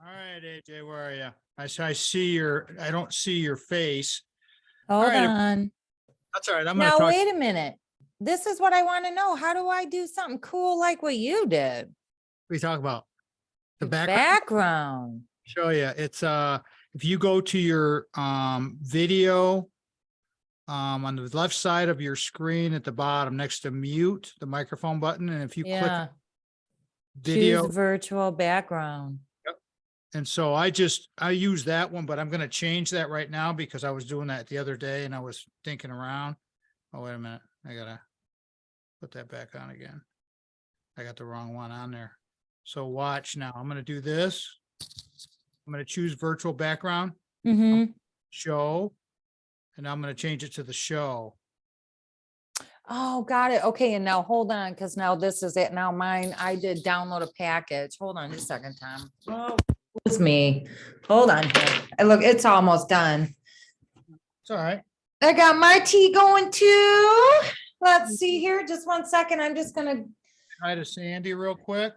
All right, AJ, where are you? I see I don't see your face. Hold right, on. That's all right. I'm going to Now, talk. wait a minute. This is what I want to know. How do I do something cool like what you did? We talk about the background. Background. Show you. It's if you go to your video on the left side of your screen at the bottom next to mute, the microphone button, and if you click Yeah. video, Choose virtual background. and so I use that one, but I'm going to change that right now because I was doing that the other day and I was thinking around. Oh, wait a minute. I gotta put that back on again. I got the wrong one on there. So watch now. I'm going to do this. I'm going to choose virtual background, show, and I'm going to change it to the show. Oh, got it. Okay. And now hold on, because now this is it. Now mine, I did download a package. Hold on a second, Tom. Oh, it's me. Hold on here. Look, it's almost done. It's all right. I got my tea going too. Let's see here. Just 1 second. I'm just gonna. Hi to Sandy real quick.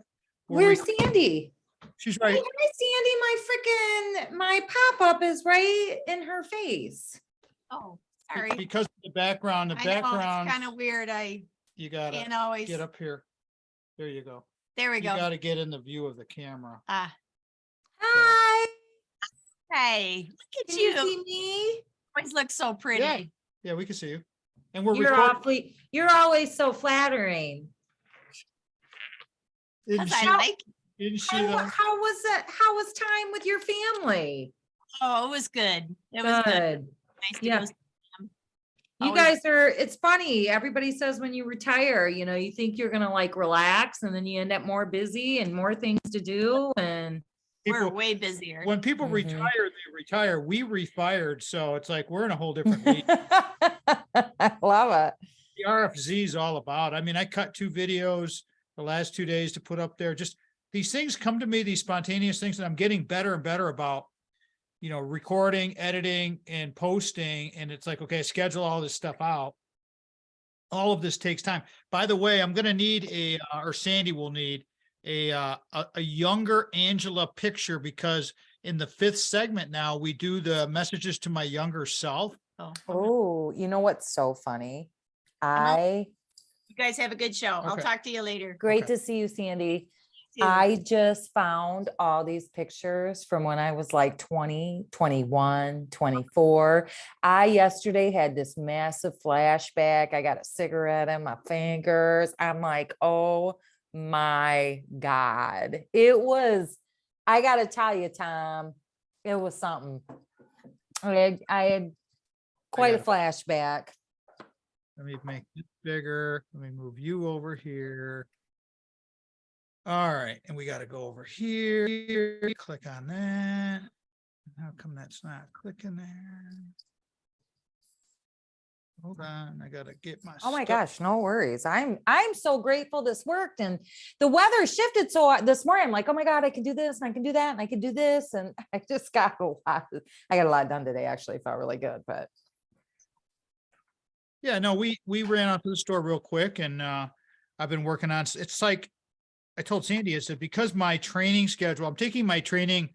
Where's Sandy? She's Hey, right. hi, Sandy. My pop-up is right in her face. Oh, sorry. Because of the background, I know, it's kind of weird. You gotta can't always get up here. There you go. There we You go. gotta get in the view of the camera. Hi. Hey, look at Can you. you see me? Always look so pretty. Yeah, we can see you. And we're You're recording. you're always so flattering. Didn't Because she, I like. didn't she How, though? how was it? How was time with your family? Oh, it was good. It was good. Nice to Yeah. go see them. You Always- guys are, it's funny. Everybody says when you retire, you think you're gonna like relax and then you end up more busy and more things to do and. We're People, way busier. when people Mhm. retire, they retire. We refired. So it's like, we're in a whole different league. I love it. The RFZ is all about. I mean, I cut 2 videos the last 2 days to put up there. Just these things come to me, these spontaneous things, and I'm getting better and better about, recording, editing, and posting. And it's like, okay, schedule all this stuff out. All of this takes time. By the way, I'm going to need or Sandy will need a younger Angela picture, because in the 5th segment now we do the messages to my younger self. Oh, you know what's so funny? You guys have a good show. I'll Okay. talk to you later. Great Okay. to see you, Sandy. Too. I just found all these pictures from when I was like 20, 21, 24. I yesterday had this massive flashback. I got a cigarette in my fingers. I'm like, oh my God. I got to tell you, Tom, it was something. I had quite a got flashback. Let me make it bigger. Let me move you over here. All right. And we got to go over here. Click on that. How come that's not clicking there? Hold on. I got to get my Oh my stuff. gosh, no worries. I'm so grateful this worked, and the weather shifted. So this morning I'm like, oh my God, I can do this and I can do that and I can do this. And I just got I got a lot done today. Actually, felt really good, but. Yeah, no, we ran out to the store real quick, and I've been working on, it's like I told Sandy, I said, because my training schedule, I'm taking my training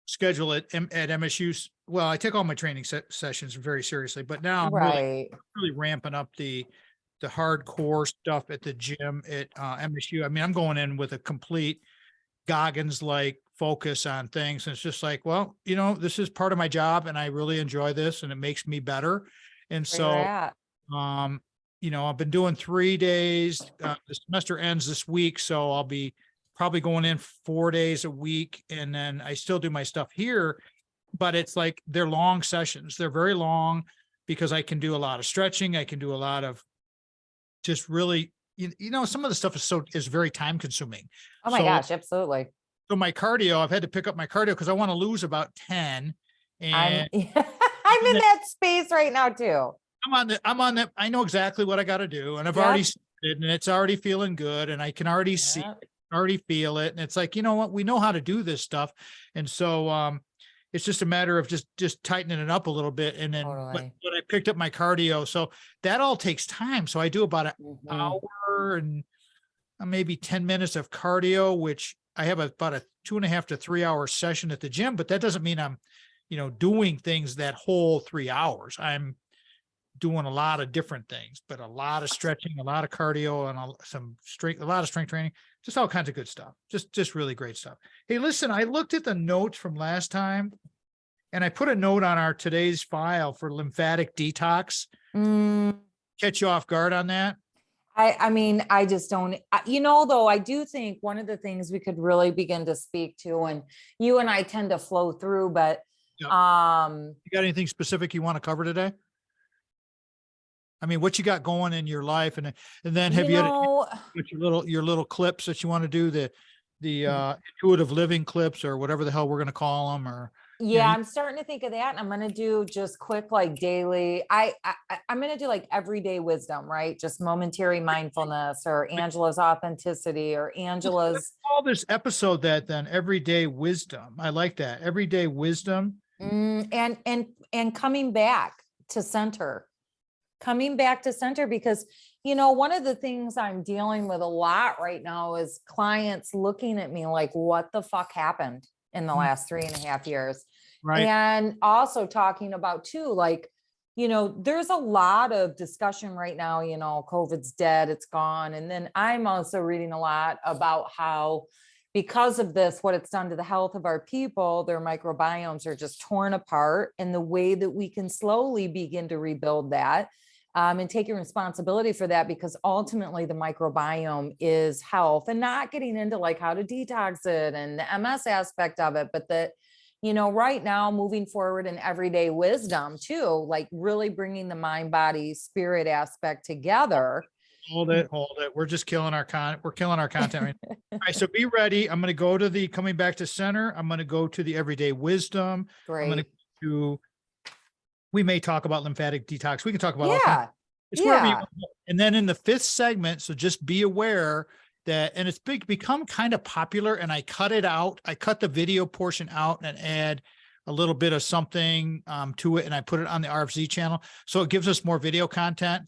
schedule at MSU. Well, I take all my training sessions very seriously, but now I'm Right. really ramping up the hardcore stuff at the gym at MSU. I mean, I'm going in with a complete Goggins-like focus on things. And it's just like, well, this is part of my job and I really enjoy this and it makes me better. And Where you're so, at. I've been doing 3 days. The semester ends this week, so I'll be probably going in 4 days a week. And then I still do my stuff here, but it's like they're long sessions. They're very long because I can do a lot of stretching. I can do a lot of just really, some of the stuff is very time consuming. Oh my gosh, absolutely. So my cardio, I've had to pick up my cardio because I want to lose about 10. And I'm in that space right now too. I'm on that. I know exactly what I got to do. And I've already started and it's already feeling good. And I can already see it, already feel it. And it's like, you know what, we know how to do this stuff. And so, it's just a matter of just tightening it up a little bit. And then, but I picked up my cardio. So that all takes time. So I do about an hour and maybe 10 minutes of cardio, which I have about a 2.5 to 3 hour session at the gym, but that doesn't mean I'm, doing things that whole 3 hours. I'm doing a lot of different things, but a lot of stretching, a lot of cardio, and a lot of strength training, just all kinds of good stuff. Just really great stuff. Hey, listen, I looked at the notes from last time and I put a note on our today's file for lymphatic detox. Mm, Catch you off guard on that? I mean, I just don't, though, I do think one of the things we could really begin to speak to, and you and I tend to flow through, but, Yep. You got anything specific you want to cover today? I mean, what you got going in your life, and then have you had your little clips that you want to do, the intuitive living clips or whatever the hell we're going to call them, or yeah, I'm starting to think of that. And I'm going to do just quick, like daily, I'm going to do like everyday wisdom, right? Just momentary mindfulness, or Angela's authenticity, or Angela's. Call this episode that then, everyday wisdom. I like that. Everyday wisdom. And coming back to center. Because, one of the things I'm dealing with a lot right now is clients looking at me like, what the fuck happened in the last 3.5 years? Right. And also talking about too, like, there's a lot of discussion right now, COVID's dead, it's gone. And then I'm also reading a lot about how, because of this, what it's done to the health of our people, their microbiomes are just torn apart, and the way that we can slowly begin to rebuild that, and taking responsibility for that, because ultimately the microbiome is health, and not getting into like how to detox it and the MS aspect of it, but that, right now, moving forward in everyday wisdom too, like really bringing the mind, body, spirit aspect together. Hold it. We're just killing our we're killing our content. Right now. All right, so be ready. I'm going to go to the coming back to center. I'm going to go to the everyday wisdom. I'm going to we may talk about lymphatic detox. We can talk about all kinds. It's wherever you want to go. And then in the 5th segment, so just be aware that, and it's become kind of popular, and I cut it out. I cut the video portion out and add a little bit of something to it, and I put it on the RFZ channel. So it gives us more video content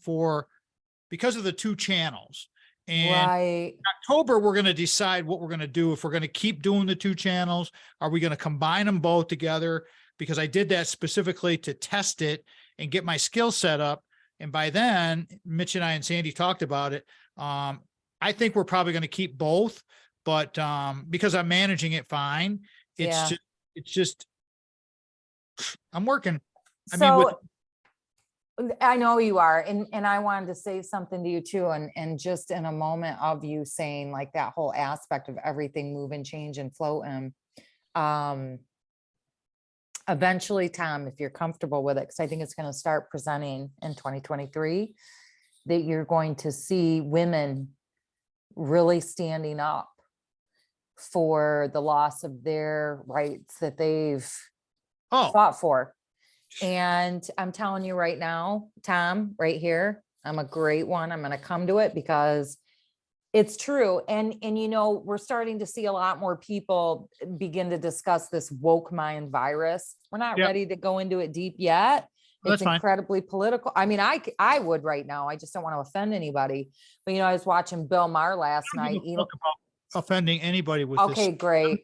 because of the 2 channels. And in October, we're going to decide what we're going to do. If we're going to keep doing the 2 channels, are we going to combine them both together? Because I did that specifically to test it and get my skill set up. And by then, Mitch and I and Sandy talked about it. I think we're probably going to keep both, but because I'm managing it fine, it's just, I'm working. I know you are. And I wanted to say something to you too. And just in a moment of you saying like that whole aspect of everything move and change and flow. And eventually, Tom, if you're comfortable with it, because I think it's going to start presenting in 2023, that you're going to see women really standing up for the loss of their rights that they've fought for. And I'm telling you right now, Tom, right here, I'm a great one. I'm going to come to it because it's true. And we're starting to see a lot more people begin to discuss this woke mind virus. We're not ready to go into it deep yet. It's incredibly political. I mean, I would right now. I just don't want to offend anybody. But, I was watching Bill Maher last night. Offending anybody with this. Okay, great.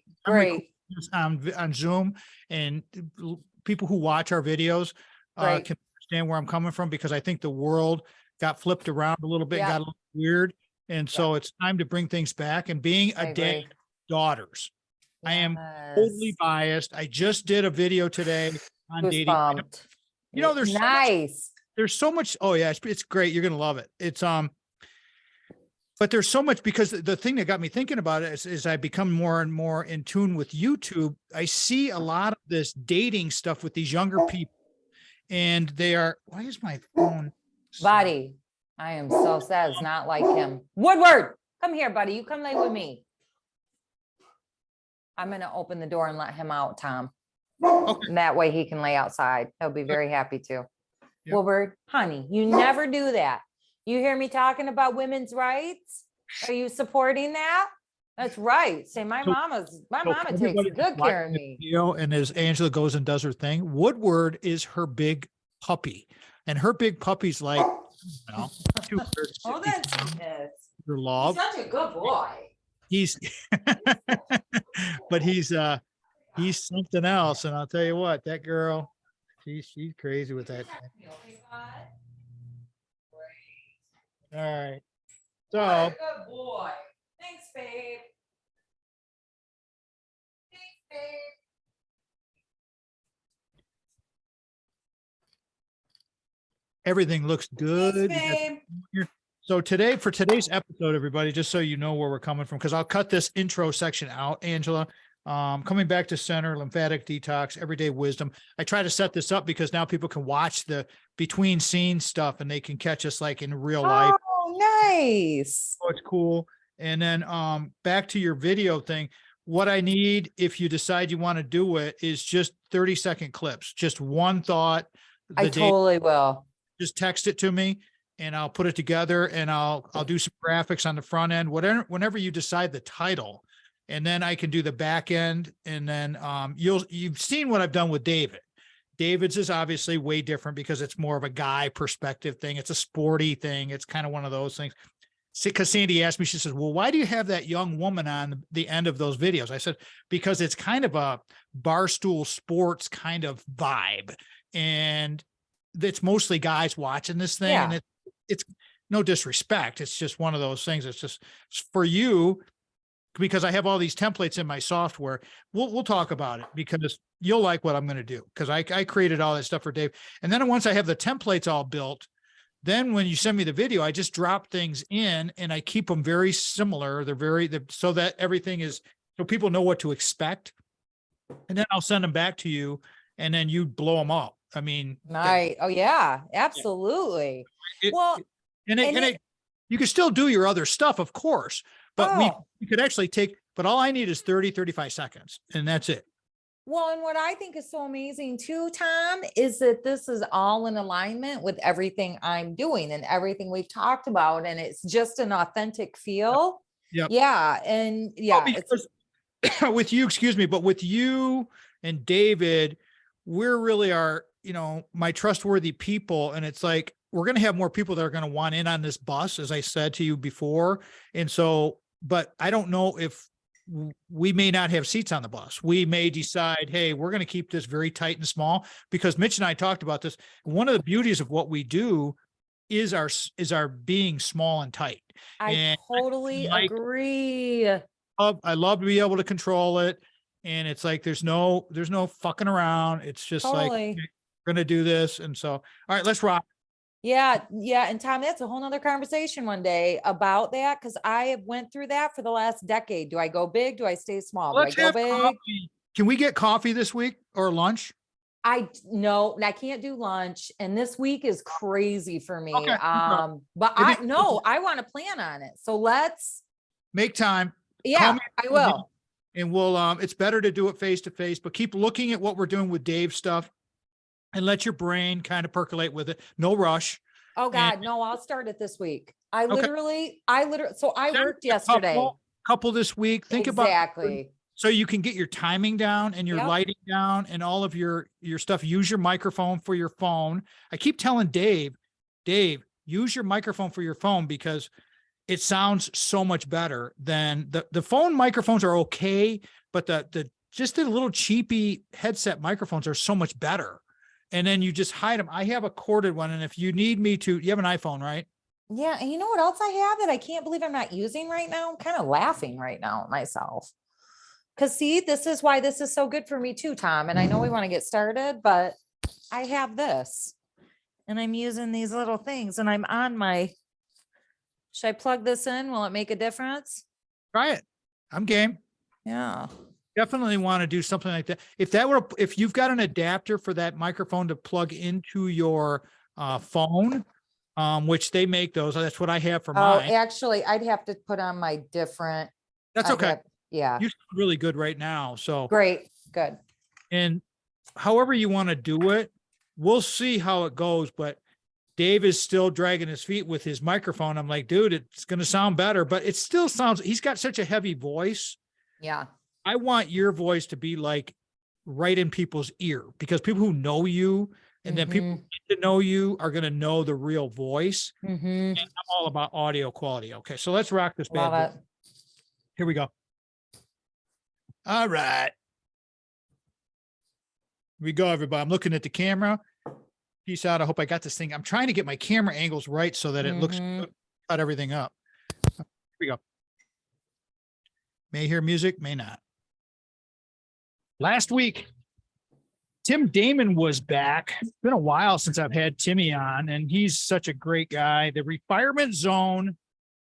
On Zoom, and people who watch our videos can understand where I'm coming from, because I think the world got flipped around a little bit, got a little weird. And so it's time to bring things back. And being a dad, daughters, I am totally biased. I just did a video today on dating. There's there's so much. Oh yeah, it's great. You're going to love it. It's, but there's so much, because the thing that got me thinking about it is I become more and more in tune with YouTube. I see a lot of this dating stuff with these younger people, and they are, why is my phone? Buddy, I am so sad. It's not like him. Woodward, come here, buddy. You come lay with me. I'm going to open the door and let him out, Tom. Okay. And that way he can lay outside. He'll be very happy to. Yep. Woodward, honey, you never do that. You hear me talking about women's rights? Are you supporting that? That's right. Say my mama takes good care of me. And as Angela goes and does her thing, Woodward is her big puppy, and her big puppy's like, 260 your love. He's such a good boy. he's, but he's something else. And I'll tell you what, that girl, she's crazy with that. All right. So Good boy. Thanks, babe. Thanks, babe. everything looks good. We got Babe. here. So today, for today's episode, everybody, just so you know where we're coming from, because I'll cut this intro section out, Angela. Coming back to center, lymphatic detox, everyday wisdom. I try to set this up because now people can watch the between scene stuff and they can catch us like in real life. Oh, nice. So it's cool. And then back to your video thing. What I need, if you decide you want to do it, is just 30-second clips, just one thought. I totally will. Just text it to me and I'll put it together and I'll do some graphics on the front end, whatever, whenever you decide the title. And then I can do the back end. And then you've seen what I've done with David. David's is obviously way different because it's more of a guy perspective thing. It's a sporty thing. It's kind of one of those things. Because Sandy asked me, she says, well, why do you have that young woman on the end of those videos? I said, because it's kind of a barstool sports kind of vibe. And it's mostly guys watching this thing. Yeah. And it's no disrespect. It's just one of those things. It's just for you, because I have all these templates in my software. We'll talk about it because you'll like what I'm going to do. Because I created all that stuff for Dave. And then once I have the templates all built, then when you send me the video, I just drop things in and I keep them very similar. So that everything is, so people know what to expect. And then I'll send them back to you and then you blow them up. I mean, Nice. Oh yeah, absolutely. You can still do your other stuff, of course, but Oh. we could actually but all I need is 35 seconds and that's it. Well, and what I think is so amazing too, Tom, is that this is all in alignment with everything I'm doing and everything we've talked about. And it's just an authentic feel. Yep. Yeah. And yeah, because with you, excuse me, but with you and David, we're really my trustworthy people. And it's like, we're going to have more people that are going to want in on this bus, as I said to you before. And so, but I don't know if we may not have seats on the bus. We may decide, hey, we're going to keep this very tight and small, because Mitch and I talked about this. One of the beauties of what we do is our being small and tight. I totally agree. I love to be able to control it. And it's like, there's no fucking around. It's just like, Totally. we're going to do this. And so, all right, let's rock. Yeah. Yeah. And Tom, that's a whole nother conversation one day about that. Cause I have went through that for the last decade. Do I go big? Do I stay small? Let's Do I go have big? coffee. Can we get coffee this week or lunch? No, I can't do lunch. And this week is crazy for me. Okay, no problem. But I want to plan on it. So let's make time. Call Yeah, me I will. And we'll, it's better to do it face to face, but keep looking at what we're doing with Dave's stuff and let your brain kind of percolate with it. No rush. Oh God, no, I'll start it this week. I literally, so I worked yesterday. Couple this week. Think Exactly. about so you can get your timing down and your Yep. lighting down and all of your stuff. Use your microphone for your phone. I keep telling Dave, use your microphone for your phone because it sounds so much better than the phone microphones are okay, but the little cheapy headset microphones are so much better. And then you just hide them. I have a corded one. And if you need me to, you have an iPhone, right? Yeah. And you know what else I have that I can't believe I'm not using right now? I'm kind of laughing right now at myself. Cause see, this is why this is so good for me too, Tom. And I know we want to get started, but I have this and I'm using these little things and I'm on should I plug this in? Will it make a difference? Try it. I'm game. Yeah. Definitely want to do something like that. If you've got an adapter for that microphone to plug into your phone, which they make those, that's what I have for Oh, mine. actually, I'd have to put on my different. That's okay. Yeah. You sound really good right now. So Great. Good. and however you want to do it, we'll see how it goes. But Dave is still dragging his feet with his microphone. I'm like, dude, it's going to sound better, but it still sounds, he's got such a heavy voice. Yeah. I want your voice to be like right in people's ear, because people who know you and then people who get to know you are going to know the real voice. Mm-hmm. And I'm all about audio quality. Okay. So let's rock this Love bad boy. it. Here we go. All right. Here we go, everybody. I'm looking at the camera. Peace out. I hope I got this thing. I'm trying to get my camera angles right so that it looks good. Cut everything up. Here we go. May hear music, may not. Last week, Tim Damon was back. It's been a while since I've had Timmy on, and he's such a great guy. The Retirement Zone,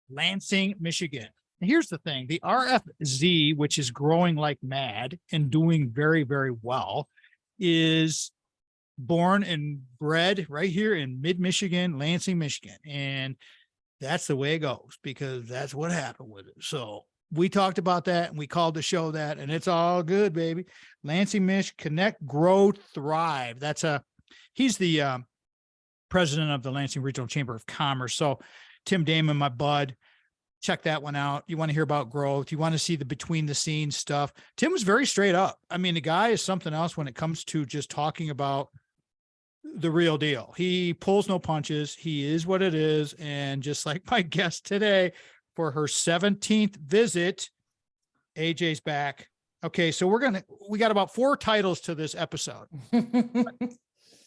Lansing, Michigan. And here's the thing, the RFZ, which is growing like mad and doing very, very well, is born and bred right here in mid-Michigan, Lansing, Michigan. And that's the way it goes because that's what happened with it. So we talked about that and we called the show that, and it's all good, baby. Lansing, Mich, Connect, Grow, Thrive. He's the president of the Lansing Regional Chamber of Commerce. So Tim Damon, my bud, check that one out. You want to hear about growth. You want to see the between the scenes stuff. Tim was very straight up. I mean, the guy is something else when it comes to just talking about the real deal. He pulls no punches. He is what it is. And just like my guest today for her 17th visit, AJ's back. Okay. So we got about 4 titles to this episode.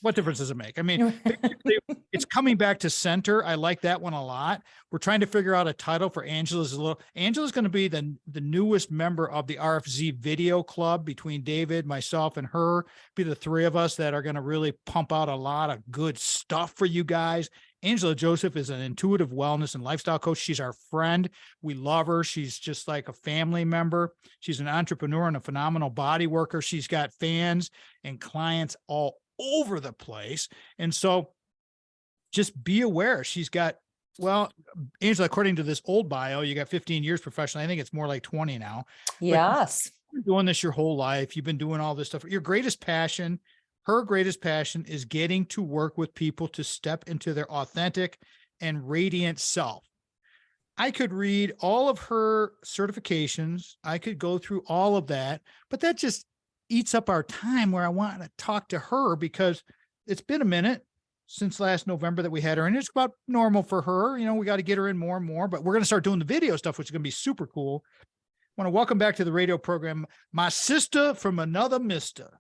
What difference does it make? I mean, basically, it's coming back to center. I like that one a lot. We're trying to figure out a title for Angela's. Angela's going to be the newest member of the RFZ video club between David, myself, and her. Be the 3 of us that are going to really pump out a lot of good stuff for you guys. Angela Joseph is an intuitive wellness and lifestyle coach. She's our friend. We love her. She's just like a family member. She's an entrepreneur and a phenomenal body worker. She's got fans and clients all over the place. And so just be aware. She's got, well, Angela, according to this old bio, you got 15 years professionally. I think it's more like 20 now. Yes. You've been doing this your whole life. You've been doing all this stuff. Your greatest passion, her greatest passion is getting to work with people to step into their authentic and radiant self. I could read all of her certifications. I could go through all of that, but that just eats up our time where I want to talk to her because it's been a minute since last November that we had her, and it's about normal for her. You know, we got to get her in more and more, but we're going to start doing the video stuff, which is going to be super cool. I want to welcome back to the radio program, my sister from another mister,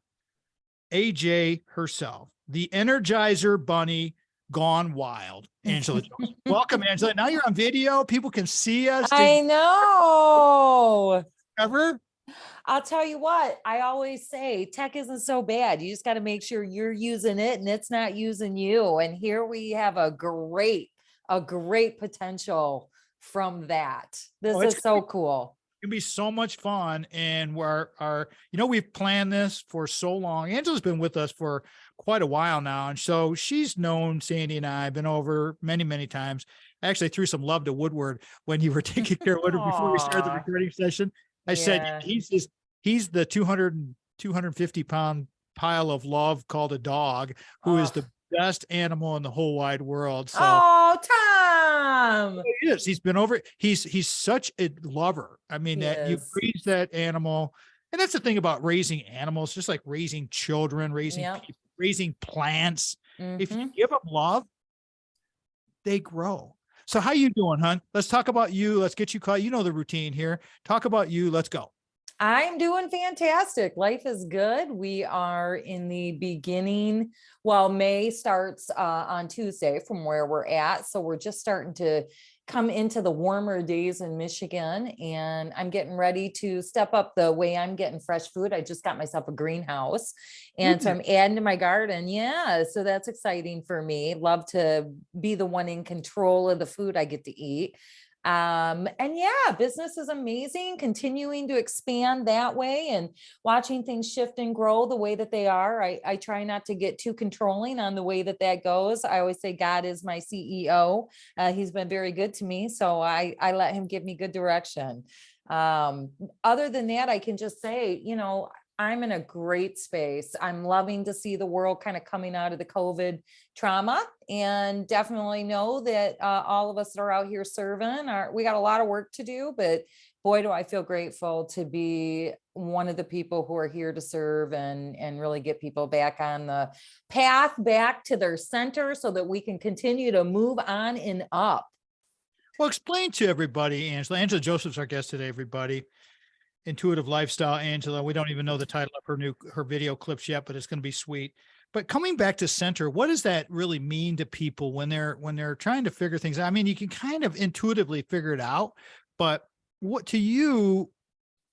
AJ herself, the Energizer Bunny gone wild, Angela Jones. Welcome, Angela. Now you're on video. People can see us. I know. Ever? I'll tell you what, I always say tech isn't so bad. You just got to make sure you're using it and it's not using you. And here we have a great potential from that. This is so cool. It'll be so much fun. And we've planned this for so long. Angela's been with us for quite a while now. And so she's known Sandy and I, been over many, many times. I actually threw some love to Woodward when you were taking care of Woodward before we started the recording session. I said, he's the 250 pound pile of love called a dog, who is the best animal in the whole wide world. So, Tom, he is. He's been over. He's such a lover. I mean, you raise that animal. And that's the thing about raising animals, just like raising children, raising people, raising plants. If you give them love, they grow. So how you doing, hon? Let's talk about you. Let's get you caught. You know the routine here. Talk about you. Let's go. I'm doing fantastic. Life is good. We are in the beginning. Well, May starts on Tuesday from where we're at. So we're just starting to come into the warmer days in Michigan, and I'm getting ready to step up the way I'm getting fresh food. I just got myself a greenhouse, and so I'm adding to my garden. Yeah. So that's exciting for me. Love to be the one in control of the food I get to eat. And yeah, business is amazing, continuing to expand that way and watching things shift and grow the way that they are. I try not to get too controlling on the way that goes. I always say God is my CEO. He's been very good to me. So I let him give me good direction. Other than that, I can just say, I'm in a great space. I'm loving to see the world kind of coming out of the COVID trauma, and definitely know that all of us that are out here serving we got a lot of work to do, but boy, do I feel grateful to be one of the people who are here to serve and really get people back on the path back to their center so that we can continue to move on and up. Well, explain to everybody, Angela. Angela Joseph's our guest today, everybody. Intuitive Lifestyle, Angela. We don't even know the title of her video clips yet, but it's going to be sweet. But coming back to center, what does that really mean to people when they're trying to figure things out? I mean, you can kind of intuitively figure it out, but what to you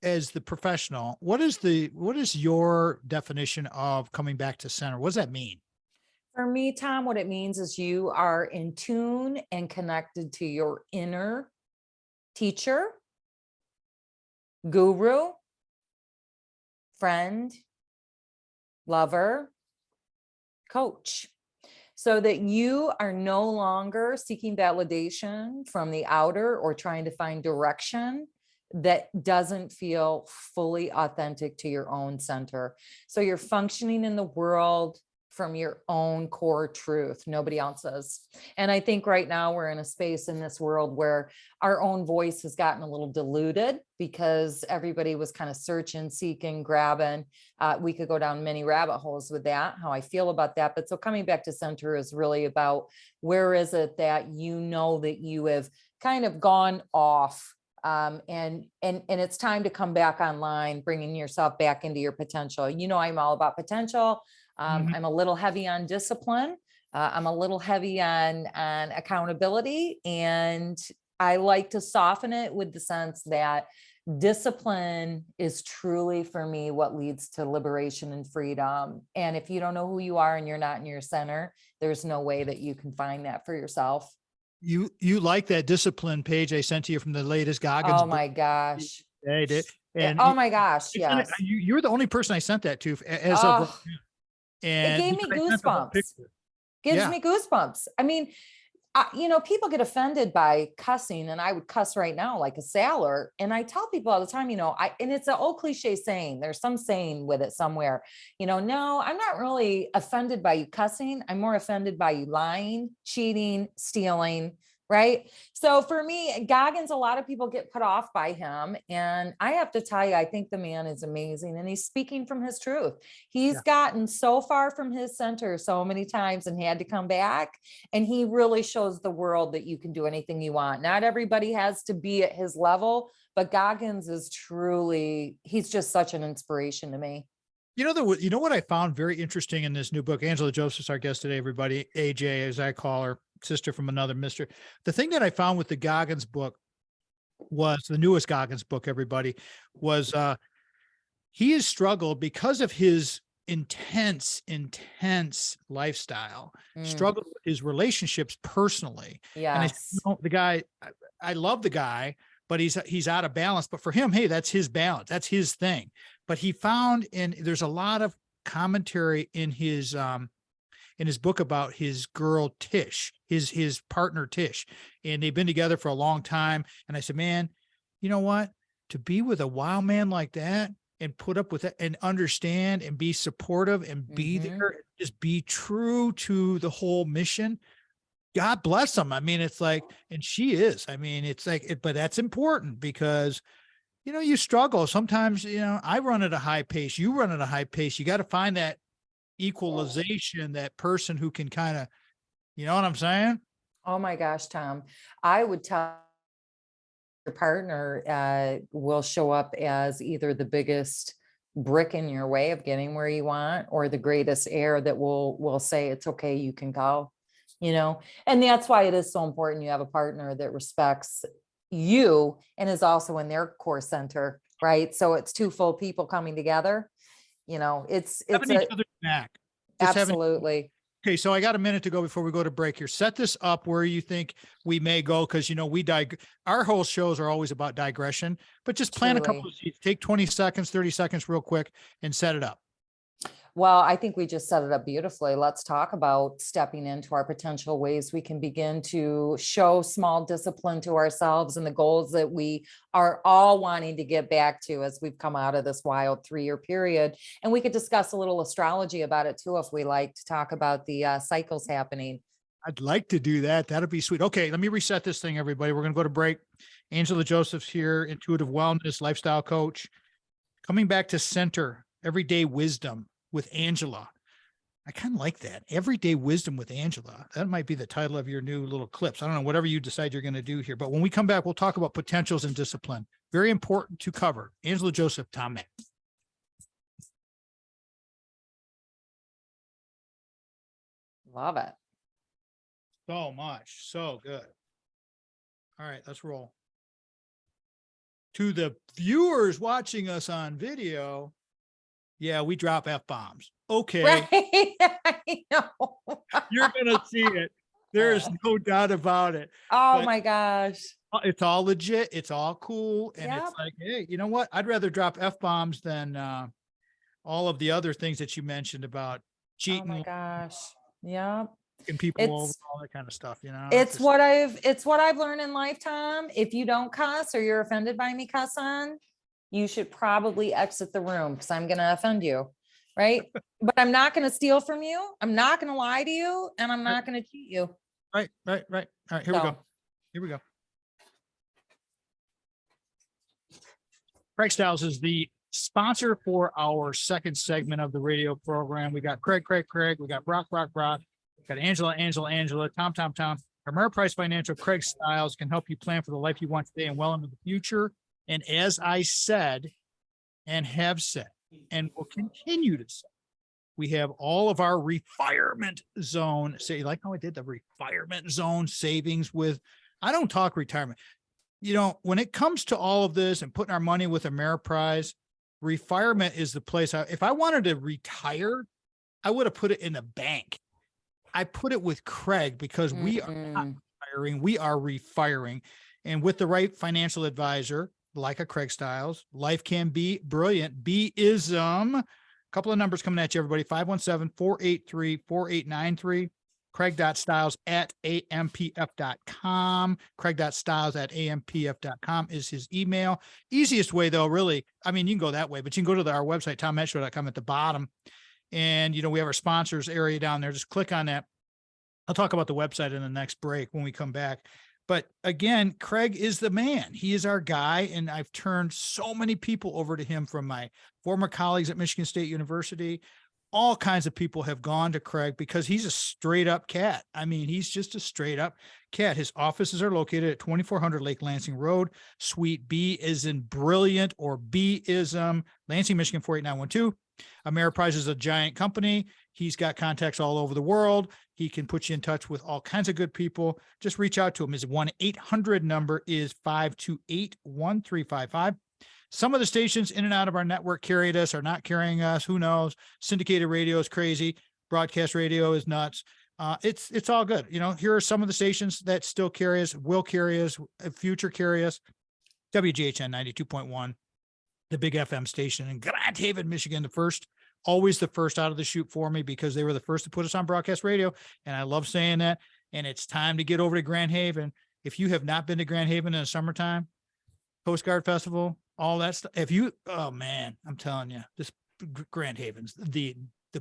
as the professional, what is your definition of coming back to center? What does that mean? For me, Tom, what it means is you are in tune and connected to your inner teacher, guru, friend, lover, coach, so that you are no longer seeking validation from the outer or trying to find direction that doesn't feel fully authentic to your own center. So you're functioning in the world from your own core truth, nobody else's. And I think right now we're in a space in this world where our own voice has gotten a little diluted because everybody was kind of searching, seeking, grabbing. We could go down many rabbit holes with that, how I feel about that. But so coming back to center is really about where is it that you know that you have kind of gone off, and it's time to come back online, bringing yourself back into your potential. You know, I'm all about potential. I'm a little heavy on discipline. I'm a little heavy on accountability, and I like to soften it with the sense that discipline is truly for me what leads to liberation and freedom. And if you don't know who you are and you're not in your center, there's no way that you can find that for yourself. You like that discipline page I sent to you from the latest Goggins Oh book? my gosh. Yeah, I did. And Oh my gosh. Yes. you're the only person I sent that to as of right Oh, now. it And gave me because I sent the whole goosebumps. picture. Gives Yeah. me goosebumps. I mean, you know, people get offended by cussing, and I would cuss right now like a sailor. And I tell people all the time, you know, and it's an old cliche saying, there's some saying with it somewhere, you know, no, I'm not really offended by you cussing. I'm more offended by you lying, cheating, stealing. Right. So for me, Goggins, a lot of people get put off by him. And I have to tell you, I think the man is amazing, and he's speaking from his truth. He's Yeah. gotten so far from his center so many times and had to come back. And he really shows the world that you can do anything you want. Not everybody has to be at his level, but Goggins is truly, he's just such an inspiration to me. You know what I found very interesting in this new book. Angela Joseph's our guest today, everybody. AJ, as I call her, sister from another mister. The thing that I found with the Goggins book was the newest Goggins book, everybody, was he has struggled because of his intense lifestyle, struggled with his relationships personally. And I said, Yes. "No, the guy, I love the guy, but he's out of balance. But for him, hey, that's his balance. That's his thing." But he found, and there's a lot of commentary in his book about his girl Tish, his partner Tish, and they've been together for a long time. And I said, man, you know what? To be with a wild man like that and put up with it and understand and be supportive and be there, just be true to the whole mission. God bless them. I mean, it's like, and she is. I mean, it's like, but that's important because you know, you struggle. Sometimes, you know, I run at a high pace, you run at a high pace. You got to find that equalization, that person who can kind of, you know what I'm saying? Oh my gosh, Tom, I would tell your partner will show up as either the biggest brick in your way of getting where you want, or the greatest heir that will say, it's okay, you can go, you know? And that's why it is so important you have a partner that respects you and is also in their core center, right? So it's two full people coming together, you know, it's Having each other's back. absolutely. Okay, so I got a minute to go before we go to break here. Set this up where you think we may go, because you know our whole shows are always about digression, but just plan a couple Truly. of seats, take 20 seconds, 30 seconds real quick and set it up. Well, I think we just set it up beautifully. Let's talk about stepping into our potential ways we can begin to show small discipline to ourselves and the goals that we are all wanting to get back to as we've come out of this wild 3-year period. And we could discuss a little astrology about it too, if we like to talk about the cycles happening. I'd like to do that. That'd be sweet. Okay, let me reset this thing, everybody. We're going to go to break. Angela Joseph's here, intuitive wellness, lifestyle coach, coming back to center, everyday wisdom with Angela. I kind of like that. Everyday wisdom with Angela. That might be the title of your new little clips. I don't know, whatever you decide you're going to do here. But when we come back, we'll talk about potentials and discipline. Very important to cover. Angela Joseph, Tom Mack. Love it. So much. So good. All right, let's roll. To the viewers watching us on video, yeah, we drop F-bombs. Okay. Right. I know. You're going to see it. There's no doubt about it. Oh But my gosh. it's all legit. It's all cool. And Yep. it's like, hey, you know what? I'd rather drop F-bombs than all of the other things that you mentioned about Oh my cheating gosh. Yep. and people over, It's all that kind of stuff, you know? it's just- what I've learned in lifetime. If you don't cuss or you're offended by me cussing, you should probably exit the room because I'm gonna offend you. Right. But I'm not gonna steal from you. I'm not gonna lie to you, and I'm not gonna cheat you. Right. All right, here we So, go. Here we go. Craig Styles is the sponsor for our second segment of the radio program. We got Craig. We got Brock. We got Angela, Tom. Ameriprise Financial, Craig Styles can help you plan for the life you want today and well into the future. And as I said, and have said, and will continue to say, we have all of our retirement zone. Say, like how I did the retirement zone savings with, I don't talk retirement. You know, when it comes to all of this and putting our money with Ameriprise, retirement is the place. If I wanted to retire, I would have put it in the bank. I put it with Craig because we are not retiring, we are refiring. And with the right financial advisor, like a Craig Styles, life can be brilliant. B-ism. A couple of numbers coming at you, everybody. 517-483-4893. Craig.styles@ampf.com. Craig.styles@ampf.com is his email. Easiest way though, really, I mean, you can go that way, but you can go to our website, tommatchshow.com at the bottom. And, you know, we have our sponsors area down there. Just click on that. I'll talk about the website in the next break when we come back. But again, Craig is the man. He is our guy. And I've turned so many people over to him from my former colleagues at Michigan State University. All kinds of people have gone to Craig because he's a straight up cat. I mean, he's just a straight up cat. His offices are located at 2400 Lake Lansing Road. Suite B is in brilliant or B-ism, Lansing, Michigan 48912. Ameriprise is a giant company. He's got contacts all over the world. He can put you in touch with all kinds of good people. Just reach out to him. His 1-800 number is 528-1355. Some of the stations in and out of our network carried us, are not carrying us. Who knows? Syndicated radio is crazy. Broadcast radio is nuts. It's all good. You know, here are some of the stations that still carry us, will carry us, future carry us. WGHN 92.1. The big FM station in Grand Haven, Michigan, always the first out of the chute for me because they were the first to put us on broadcast radio. And I love saying that. And it's time to get over to Grand Haven. If you have not been to Grand Haven in the summertime, Coast Guard Festival, all that stuff. Oh man, I'm telling you, this Grand Haven's the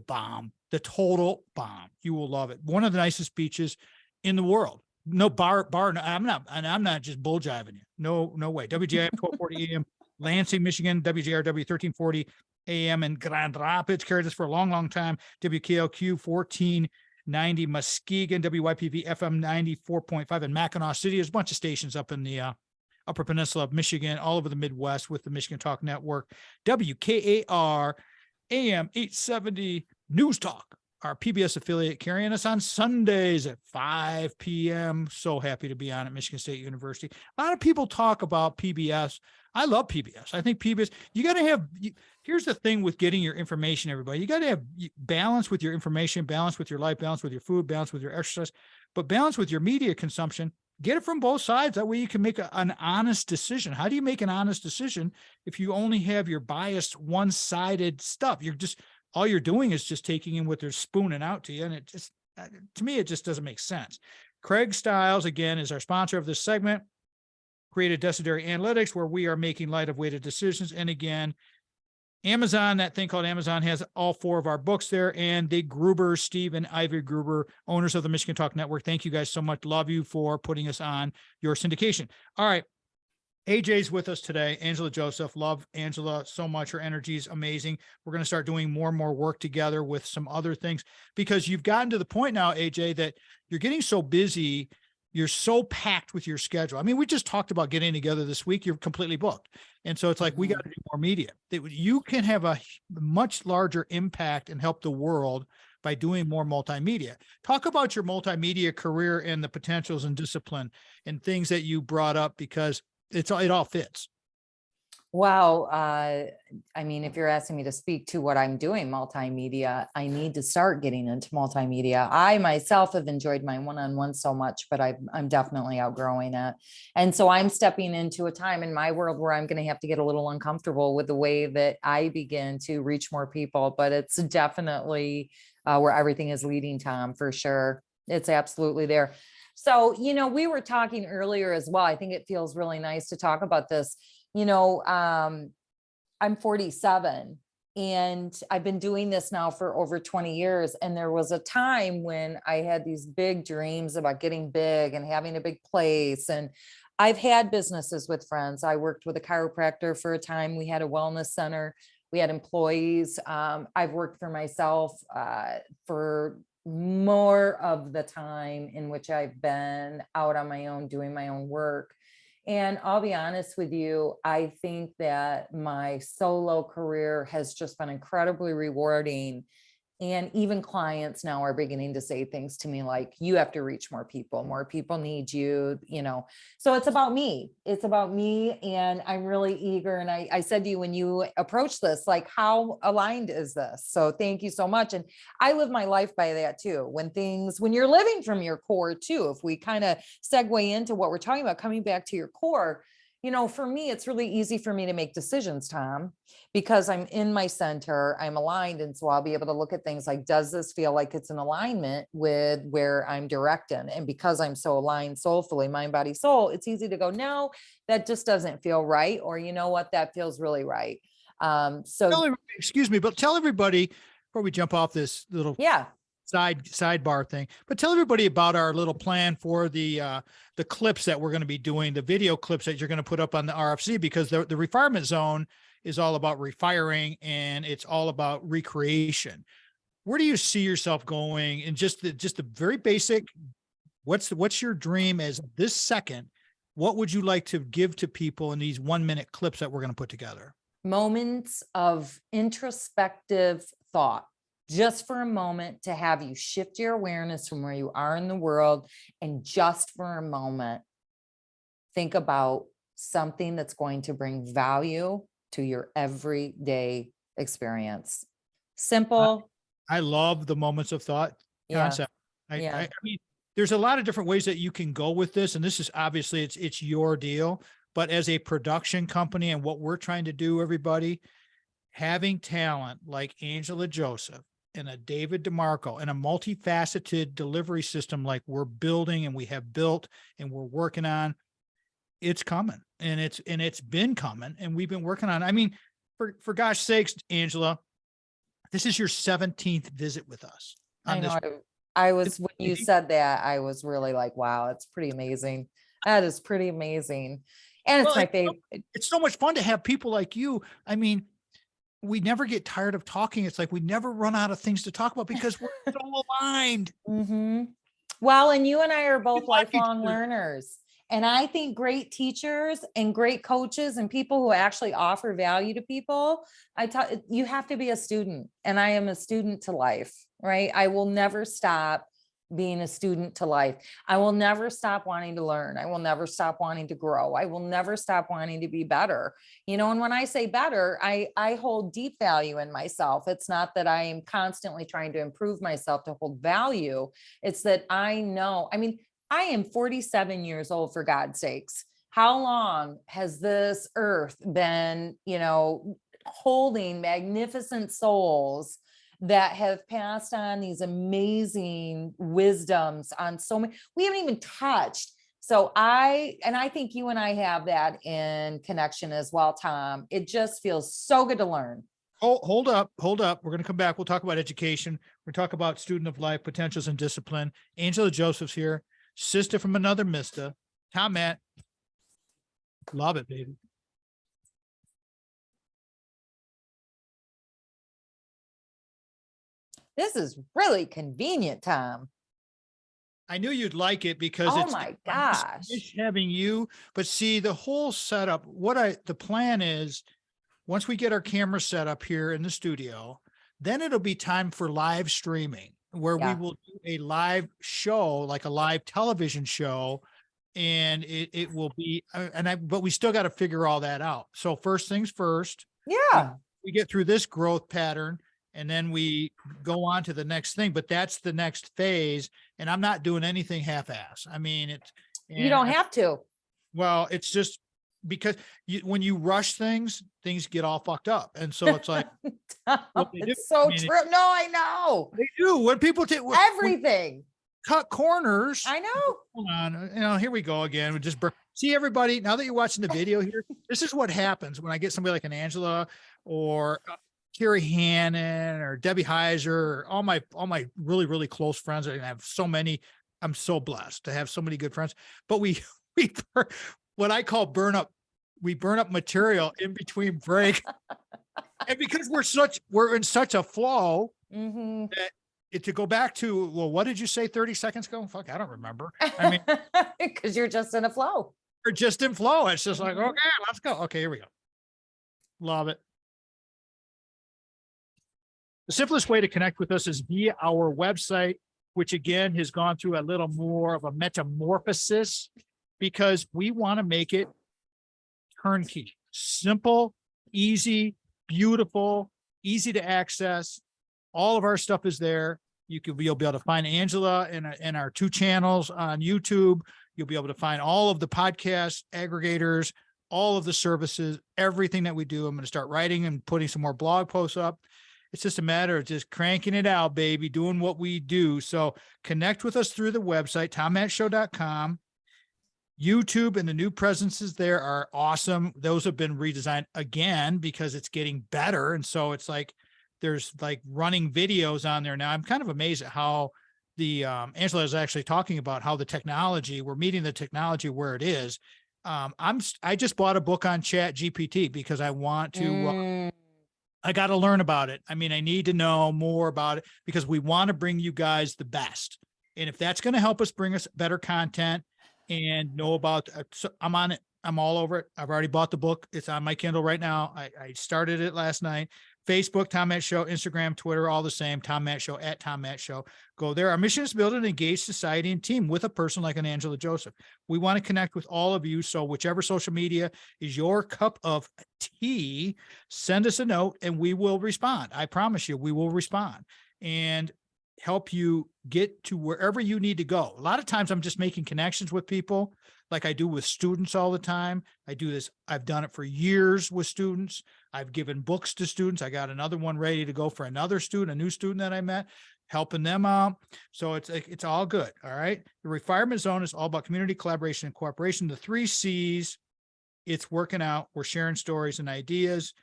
bomb, the total bomb. You will love it. One of the nicest beaches in the world. No bar. I'm not just bull jiving you. No way. WGIF 1240 AM. Lansing, Michigan, WJRW 1340 AM in Grand Rapids carried us for a long, long time. WKLQ 1490 Muskegon, WYPV FM 94.5 in Mackinac City. There's a bunch of stations up in the Upper Peninsula of Michigan, all over the Midwest with the Michigan Talk Network. WKAR AM 870 News Talk, our PBS affiliate, carrying us on Sundays at 5 p.m. So happy to be on at Michigan State University. A lot of people talk about PBS. I love PBS. I think PBS, you got to have, here's the thing with getting your information, everybody. You got to have balance with your information, balance with your life, balance with your food, balance with your exercise, but balance with your media consumption. Get it from both sides. That way you can make an honest decision. How do you make an honest decision if you only have your biased one-sided stuff? All you're doing is just taking in what they're spooning out to you. And it just, to me, it just doesn't make sense. Craig Styles, again, is our sponsor of this segment. Created Desideri Analytics, where we are making light of weighted decisions. And again, Amazon, that thing called Amazon, has all 4 of our books there. And the Gruber, Steve and Ivy Gruber, owners of the Michigan Talk Network. Thank you guys so much. Love you for putting us on your syndication. All right. AJ's with us today. Angela Joseph. Love Angela so much. Her energy is amazing. We're going to start doing more and more work together with some other things, because you've gotten to the point now, AJ, that you're getting so busy. You're so packed with your schedule. I mean, we just talked about getting together this week. You're completely booked. And so it's like, we got to do more media. You can have a much larger impact and help the world by doing more multimedia. Talk about your multimedia career and the potentials and discipline and things that you brought up, because it all fits. Well, I mean, if you're asking me to speak to what I'm doing multimedia, I need to start getting into multimedia. I myself have enjoyed my one-on-one so much, but I'm definitely outgrowing it. And so I'm stepping into a time in my world where I'm going to have to get a little uncomfortable with the way that I begin to reach more people, but it's definitely where everything is leading, Tom, for sure. It's absolutely there. So, we were talking earlier as well. I think it feels really nice to talk about this. I'm 47 and I've been doing this now for over 20 years. And there was a time when I had these big dreams about getting big and having a big place. And I've had businesses with friends. I worked with a chiropractor for a time. We had a wellness center. We had employees. I've worked for myself for more of the time in which I've been out on my own, doing my own work. And I'll be honest with you, I think that my solo career has just been incredibly rewarding. And even clients now are beginning to say things to me like, you have to reach more people need you, So it's about me. It's about me. And I'm really eager. And I said to you, when you approach this, like, how aligned is this? So thank you so much. And I live my life by that too. When you're living from your core too, if we kind of segue into what we're talking about, coming back to your core, for me, it's really easy for me to make decisions, Tom, because I'm in my center, I'm aligned. And so I'll be able to look at things like, does this feel like it's in alignment with where I'm directing? And because I'm so aligned soulfully, mind, body, soul, it's easy to go, no, that just doesn't feel right. Or you know what, that feels really right. Excuse me, but tell everybody before we jump off this little sidebar thing, but tell everybody about our little plan for the clips that we're going to be doing, the video clips that you're going to put up on the RFC, because the refinement zone is all about refiring and it's all about recreation. Where do you see yourself going? And just the very basic, what's your dream as this second? What would you like to give to people in these 1-minute clips that we're going to put together? Moments of introspective thought, just for a moment, to have you shift your awareness from where you are in the world. And just for a moment, think about something that's going to bring value to your everyday experience. Simple. I love the moments of thought concept. I mean, there's a lot of different ways that you can go with this. And this is obviously it's your deal, but as a production company and what we're trying to do, everybody, having talent like Angela Joseph and a David DeMarco and a multifaceted delivery system like we're building and we have built and we're working on, it's coming and it's been coming and we've been working on. I mean, for gosh sakes, Angela, this is your 17th visit with us. I know. When you said that, I was really like, wow, it's pretty amazing. That is pretty amazing. And it's my favorite. It's so much fun to have people like you. I mean, we never get tired of talking. It's like we never run out of things to talk about because we're so aligned. Mm-hmm. Well, and you and I are both lifelong learners. And I think great teachers and great coaches and people who actually offer value to people, you have to be a student. And I am a student to life, right? I will never stop being a student to life. I will never stop wanting to learn. I will never stop wanting to grow. I will never stop wanting to be better. And when I say better, I hold deep value in myself. It's not that I am constantly trying to improve myself to hold value. It's that I know, I am 47 years old, for God's sakes. How long has this earth been, holding magnificent souls that have passed on these amazing wisdoms on so many, we haven't even touched. So I think you and I have that in connection as well, Tom. It just feels so good to learn. Oh, hold up. We're going to come back. We'll talk about education. We'll talk about student of life, potentials and discipline. Angela Joseph's here, sister from another mister. Tom, Matt. Love it, baby. This is really convenient, Tom. I knew you'd like it because Oh it's, my I gosh. miss having you, but see the whole setup, the plan is, once we get our camera set up here in the studio, then it'll be time for live streaming where we Yeah. will do a live show, like a live television show. And it will be, but we still got to figure all that out. So first things first, Yeah. we get through this growth pattern and then we go on to the next thing, but that's the next phase. And I'm not doing anything half-ass. I mean, You don't have to. well, it's just because when you rush things get all fucked up. And so it's like, what they do. It's so I mean, true. No, I know. they do when people take Everything. cut corners. I know. Hold on, here we go again. We just see everybody. Now that you're watching the video here, this is what happens when I get somebody like an Angela or Carrie Hannon or Debbie Heiser, or all my really, really close friends. I have so many. I'm so blessed to have so many good friends. But we what I call we burn up material in between break. And because we're in such a flow Mhm. that to go back to, well, what did you say 30 seconds ago? Fuck, I don't remember. I mean, Because you're just in a flow. we're just in flow. It's just like, Mhm. okay, let's go. Okay, here we go. Love it. The simplest way to connect with us is via our website, which again has gone through a little more of a metamorphosis because we want to make it turnkey, simple, easy, beautiful, easy to access. All of our stuff is there. You'll be able to find Angela in our 2 channels on YouTube. You'll be able to find all of the podcast aggregators, all of the services, everything that we do. I'm going to start writing and putting some more blog posts up. It's just a matter of just cranking it out, baby, doing what we do. So connect with us through the website, tommattshow.com. YouTube and the new presences there are awesome. Those have been redesigned again because it's getting better. And so it's like, there's like running videos on there now. I'm kind of amazed at how the Angela is actually talking about how the technology, we're meeting the technology where it is. I just bought a book on Chat GPT because I want to, I got to learn about it. I mean, I need to know more about it because we want to bring you guys the best. And if that's going to help us bring us better content and know about, so I'm on it. I'm all over it. I've already bought the book. It's on my Kindle right now. I started it last night. Facebook, Tom Matt Show, Instagram, Twitter, all the same. Tom Matt Show at Tom Matt Show. Go there. Our mission is to build an engaged society and team with a person like an Angela Joseph. We want to connect with all of you. So whichever social media is your cup of tea, send us a note and we will respond. I promise you, we will respond and help you get to wherever you need to go. A lot of times I'm just making connections with people like I do with students all the time. I do this. I've done it for years with students. I've given books to students. I got another one ready to go for another student, a new student that I met, helping them out. So it's all good. All right. The refinement zone is all about community collaboration and cooperation. The 3 C's, it's working out. We're sharing stories and ideas.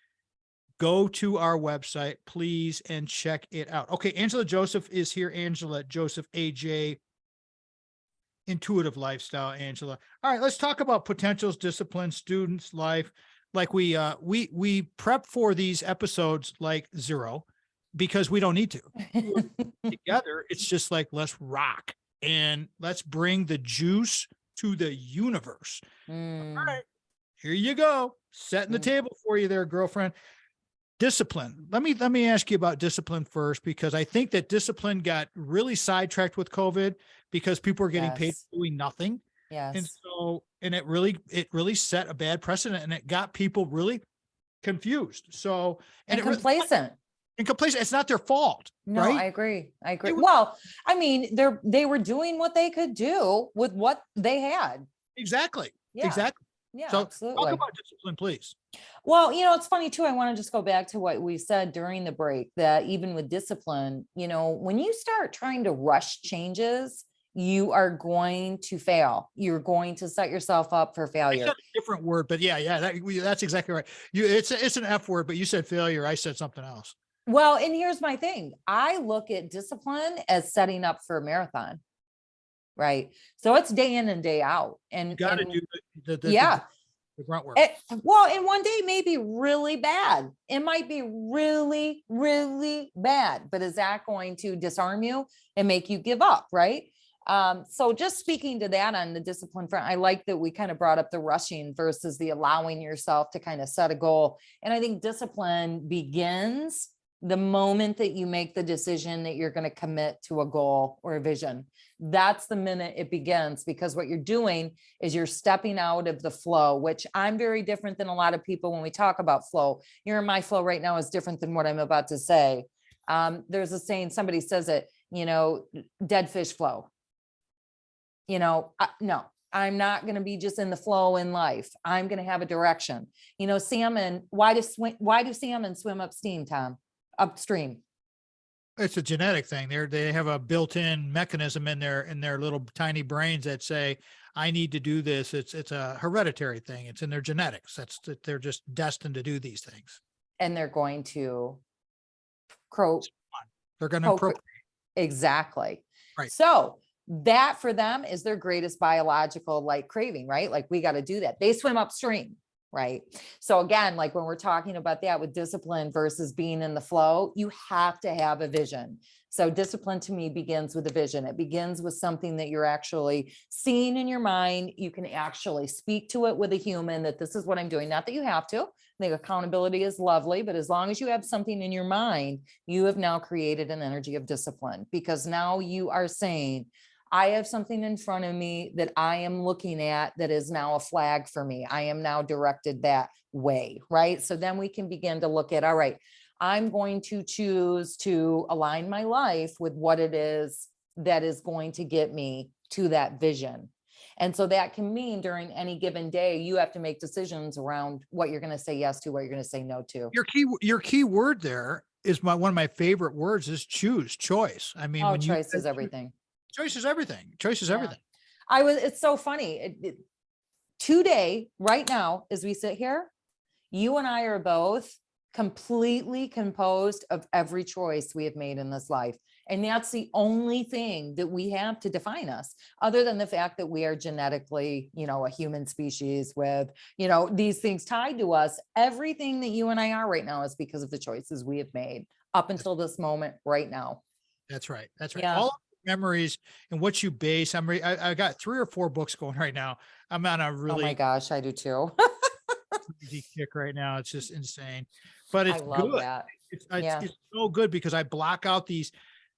Go to our website, please, and check it out. Okay. Angela Joseph is here. Angela Joseph, AJ, Intuitive Lifestyle, Angela. All right, let's talk about potentials, discipline, students, life. Like we prep for these episodes like zero because we don't need to. Together, it's just like, let's rock and let's bring the juice to the universe. All right, here you go. Setting the table for you there, girlfriend. Discipline. Let me ask you about discipline first, because I think that discipline got really sidetracked with COVID because people are getting paid for doing nothing. Yes. And so, and it really set a bad precedent and it got people really confused. So, And it really- complacent. and complacent. It's not their fault. No, right? I agree. I agree. It was- Well, I mean, they were doing what they could do with what they had. Exactly. Yeah. Exactly. Yeah, So absolutely. talk about discipline, please. Well, it's funny too. I want to just go back to what we said during the break, that even with discipline, when you start trying to rush changes, you are going to fail. You're going to set yourself up for I failure. said a different word, but yeah, that's exactly right. It's an F word, but you said failure. I said something else. Well, and here's my thing. I look at discipline as setting up for a marathon, right? So it's day in and day out. And You got to do the yeah. The grunt work. Well, and one day may be really bad. It might be really, really bad, but is that going to disarm you and make you give up? Right. So just speaking to that on the discipline front, I like that we kind of brought up the rushing versus the allowing yourself to kind of set a goal. And I think discipline begins the moment that you make the decision that you're going to commit to a goal or a vision. That's the minute it begins, because what you're doing is you're stepping out of the flow, which I'm very different than a lot of people when we talk about flow. You're in my flow right now is different than what I'm about to say. There's a saying, somebody says it, dead fish flow. No, I'm not going to be just in the flow in life. I'm going to have a direction. Salmon, why do salmon swim upstream, Tom? Upstream? It's a genetic thing. They have a built-in mechanism in their little tiny brains that say, I need to do this. It's a hereditary thing. It's in their genetics. They're just destined to do these things. And they're going to They're going to procreate. Exactly. Right. So that for them is their greatest biological craving, right? Like we got to do that. They swim upstream, right? So again, like when we're talking about that with discipline versus being in the flow, you have to have a vision. So discipline to me begins with a vision. It begins with something that you're actually seeing in your mind. You can actually speak to it with a human that this is what I'm doing. Not that you have to. I think accountability is lovely, but as long as you have something in your mind, you have now created an energy of discipline, because now you are saying, I have something in front of me that I am looking at that is now a flag for me. I am now directed that way, right? So then we can begin to look at, all right, I'm going to choose to align my life with what it is that is going to get me to that vision. And so that can mean during any given day, you have to make decisions around what you're going to say yes to, what you're going to say no to. Your key word there is one of my favorite words is choice. I mean, when choice is everything. Choice is everything. Choice is everything. It's so funny. Today, right now, as we sit here, you and I are both completely composed of every choice we have made in this life. And that's the only thing that we have to define us, other than the fact that we are genetically, a human species with, these things tied to us. Everything that you and I are right now is because of the choices we have made up until this moment right now. That's right. That's right. Yeah. All memories and what you base. I got 3 or 4 books going right now. I'm on a really oh my gosh, I do too. crazy kick right now. It's just insane, but it's I love good. that. It's so good because I block out these.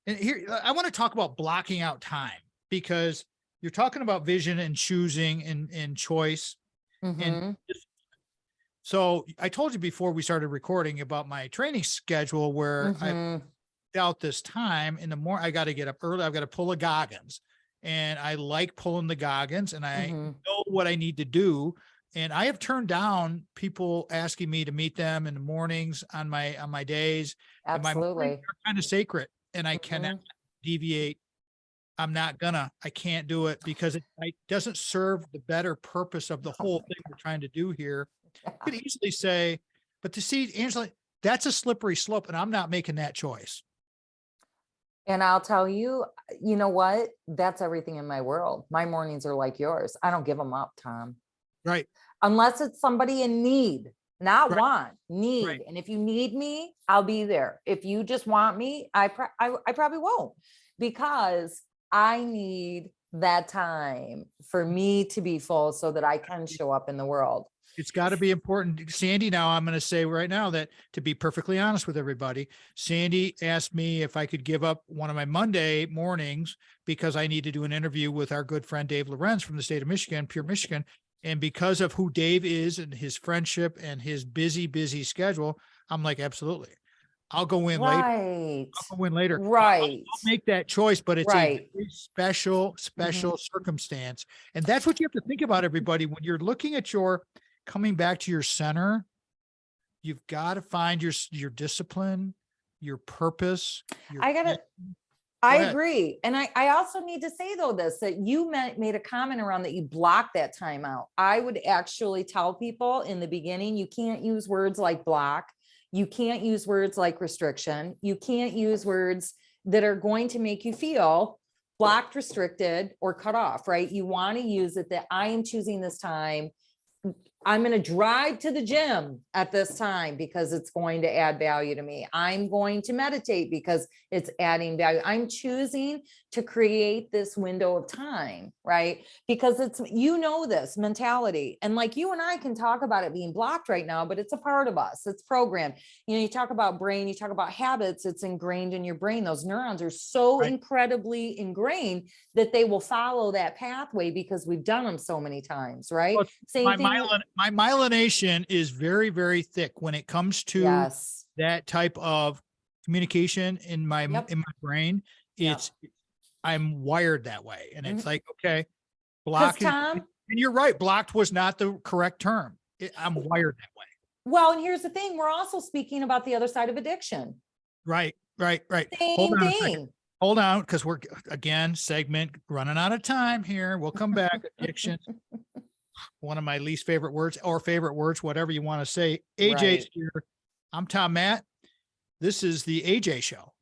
And here I want to talk about blocking out time, because you're talking about vision and choosing and choice. And so I told you before we started recording about my training schedule where I out this time in the morning. I got to get up early. I've got to pull the Goggins, and I like pulling the Goggins, and I know what I need to do. And I have turned down people asking me to meet them in the mornings on my days. Absolutely. And my mornings are kind of sacred, and I cannot deviate. I can't do it because it doesn't serve the better purpose of the whole thing we're trying to do here. You could easily say, but to see, Angela, that's a slippery slope, and I'm not making that choice. And I'll tell you, you know what? That's everything in my world. My mornings are like yours. I don't give them up, Tom. Right. Unless it's somebody in need, not Right. want, need. Right. And if you need me, I'll be there. If you just want me, I probably won't, because I need that time for me to be full so that I can show up in the world. It's got to be important. Sandy, now I'm going to say right now that, to be perfectly honest with everybody, Sandy asked me if I could give up one of my Monday mornings because I need to do an interview with our good friend, Dave Lorenz from the state of Michigan, Pure Michigan. And because of who Dave is and his friendship and his busy schedule, I'm like, absolutely. I'll go in later. I'll go in later. Right. I'll make that choice, but it's right. a very special circumstance. And that's what you have to think about, everybody. When you're looking at coming back to your center, you've got to find your discipline, your purpose. I agree. And I also need to say though, that you made a comment around that you block that time out. I would actually tell people in the beginning, you can't use words like block. You can't use words like restriction. You can't use words that are going to make you feel blocked, restricted, or cut off, right? You want to use it that I am choosing this time I'm going to drive to the gym at this time because it's going to add value to me. I'm going to meditate because it's adding value. I'm choosing to create this window of time, right? Because it's, you know, this mentality. And like you and I can talk about it being blocked right now, but it's a part of us. It's programmed. You know, you talk about brain, you talk about habits, it's ingrained in your brain. Those neurons are so Right. incredibly ingrained that they will follow that pathway because we've done them so many times, right? Well, Same My thing. with- my myelination is very, very thick when it comes to Yes. that type of communication in my Yep. brain. Yep. It's I'm wired that way, and it's Mhm. like, okay, Because block is, Tom, and you're right, blocked was not the correct term. I'm wired that way. well, and here's the thing, we're also speaking about the other side of addiction. Right, right, right. Hold Same on a second. thing. Hold on, because we're again segment running out of time here. We'll come back. Addiction, one of my least favorite words or favorite words, whatever you want to say. AJ's Right. here. I'm Tom Matt. This is the AJ show,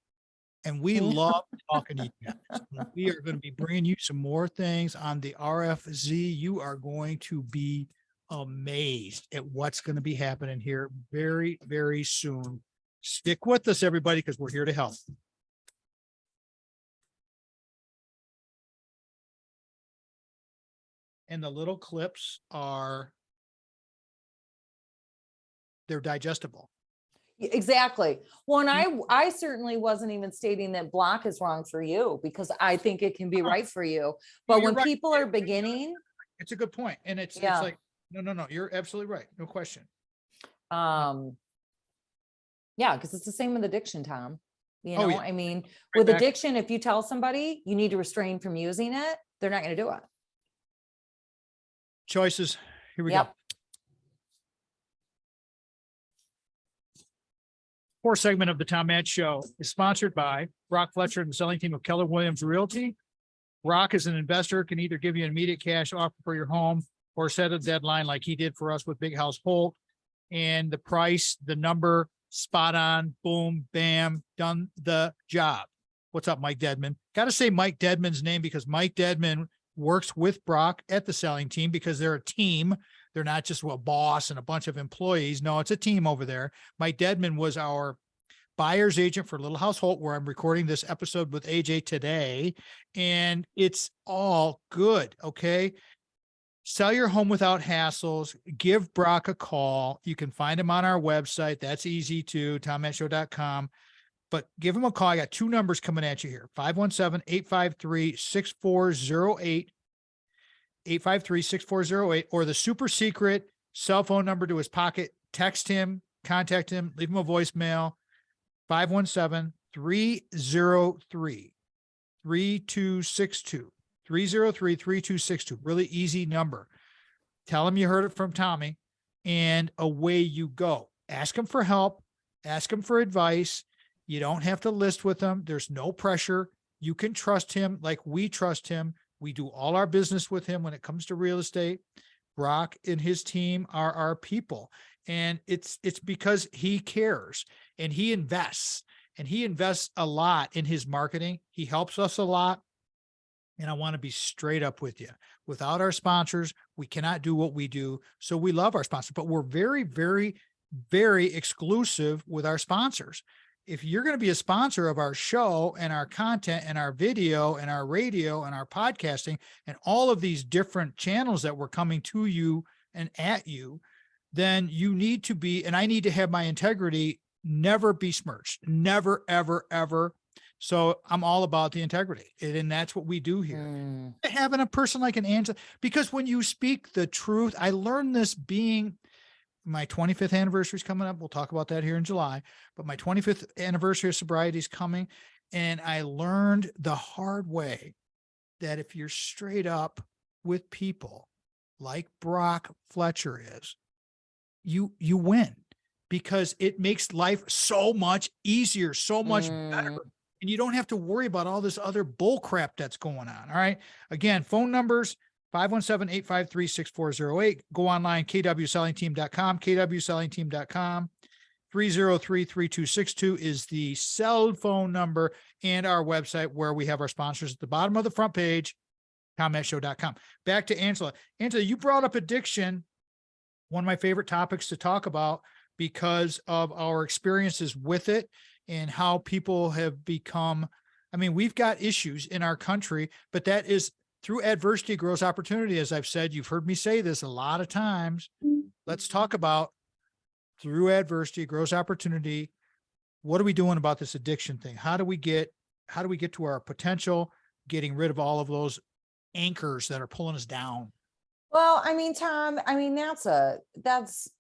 and we Mm. love talking to you guys. We are going to be bringing you some more things on the RFZ. You are going to be amazed at what's going to be happening here very, very soon. Stick with us, everybody, because we're here to help. And the little clips they're digestible. Exactly. Well, and I certainly wasn't even stating that block is wrong for you because I think it can be right for you. But you're when right. people are beginning, It's a good point. And it's Yeah. like, no, you're absolutely right. No question. yeah, because it's the same with addiction, Tom. You Oh, know, yeah. I mean, Right with back. addiction, if you tell somebody you need to restrain from using it, they're not going to do it. Choices. Here we go. Yep. Fourth segment of the Tom Matt Show is sponsored by Brock Fletcher and the selling team of Keller Williams Realty. Brock is an investor, can either give you an immediate cash offer for your home or set a deadline like he did for us with Big House Holt. And the price, the number, spot on, boom, bam, done the job. What's up, Mike Dedman? Got to say Mike Dedman's name because Mike Dedman works with Brock at the selling team because they're a team. They're not just a boss and a bunch of employees. No, it's a team over there. Mike Dedman was our buyer's agent for Little House Holt, where I'm recording this episode with AJ today, and it's all good. Okay. Sell your home without hassles. Give Brock a call. You can find him on our website. That's easy too, tommattshow.com. But give him a call. I got two numbers coming at you here. 517-853-6408, 853-6408, or the super secret cell phone number to his pocket. Text him, contact him, leave him a voicemail. 517-303-3262, 303-3262. Really easy number. Tell him you heard it from Tommy, and away you go. Ask him for help. Ask him for advice. You don't have to list with him. There's no pressure. You can trust him like we trust him. We do all our business with him when it comes to real estate. Brock and his team are our people. And it's because he cares and he invests a lot in his marketing. He helps us a lot. And I want to be straight up with you. Without our sponsors, we cannot do what we do. So we love our sponsors, but we're very, very, very exclusive with our sponsors. If you're going to be a sponsor of our show and our content and our video and our radio and our podcasting and all of these different channels that we're coming to you and at you, then you need to be, and I need to have my integrity never besmirched, never, ever, ever. So I'm all about the integrity, and that's what we do here. Having a person like an Angela, because when you speak the truth, I learned this being my 25th anniversary is coming up. We'll talk about that here in July, but my 25th anniversary of sobriety is coming. And I learned the hard way that if you're straight up with people like Brock Fletcher is, you win, because it makes life so much easier, so much better. And you don't have to worry about all this other bull crap that's going on. All right. Again, phone numbers, 517-853-6408. Go online, kwsellingteam.com, kwsellingteam.com. 303-3262 is the cell phone number, and our website where we have our sponsors at the bottom of the front page, tommattshow.com. Back to Angela. Angela, you brought up addiction. one of my favorite topics to talk about because of our experiences with it and how people have become. I mean, we've got issues in our country, but that is through adversity grows opportunity. As I've said, you've heard me say this a lot of times. Let's talk about through adversity grows opportunity. What are we doing about this addiction thing? How do we get to our potential, getting rid of all of those anchors that are pulling us down? Well, I mean, Tom, I mean, that's a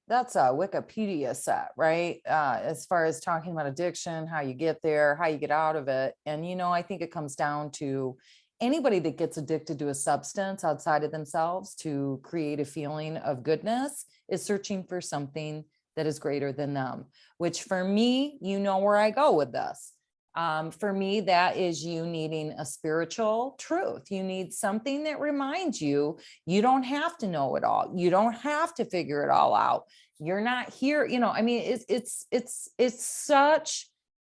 Wikipedia set, right? As far as talking about addiction, how you get there, how you get out of it. And, I think it comes down to anybody that gets addicted to a substance outside of themselves to create a feeling of goodness is searching for something that is greater than them, which for me, where I go with this. For me, that is you needing a spiritual truth. You need something that reminds you, you don't have to know it all. You don't have to figure it all out. You're not here. I mean, it's such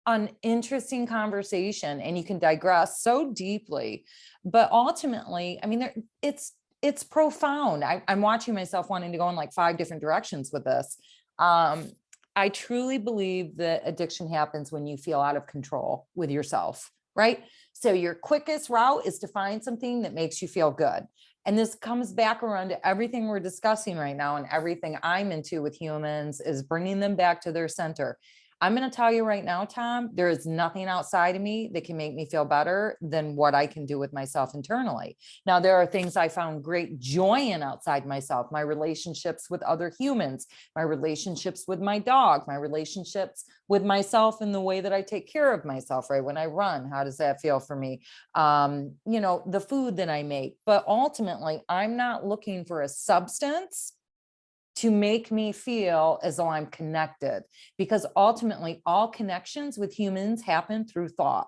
an interesting conversation, and you can digress so deeply, but ultimately, I mean, it's profound. I'm watching myself wanting to go in like 5 different directions with this. I truly believe that addiction happens when you feel out of control with yourself, right? So your quickest route is to find something that makes you feel good. And this comes back around to everything we're discussing right now, and everything I'm into with humans is bringing them back to their center. I'm going to tell you right now, Tom, there is nothing outside of me that can make me feel better than what I can do with myself internally. Now, there are things I found great joy in outside myself, my relationships with other humans, my relationships with my dog, my relationships with myself in the way that I take care of myself, right? When I run, how does that feel for me? The food that I make, but ultimately I'm not looking for a substance to make me feel as though I'm connected, because ultimately all connections with humans happen through thought,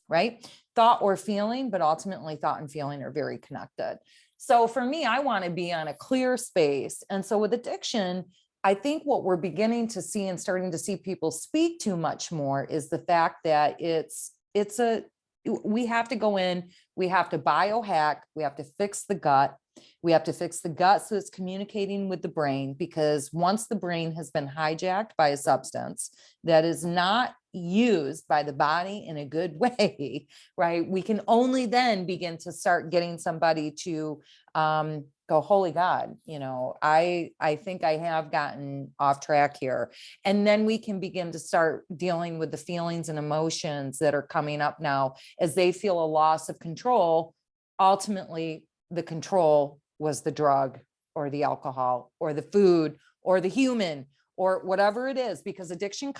right? Thought or feeling, but ultimately thought and feeling are very connected. So for me, I want to be on a clear space. And so with addiction, I think what we're beginning to see and starting to see people speak to much more is the fact that we have to go in, we have to biohack, we have to fix the gut. We have to fix the gut so it's communicating with the brain, because once the brain has been hijacked by a substance that is not used by the body in a good way, right? We can only then begin to start getting somebody to go, holy God, I think I have gotten off track here. And then we can begin to start dealing with the feelings and emotions that are coming up now as they feel a loss of control. Ultimately, the control was the drug or the alcohol or the food or the human or whatever it is, because addiction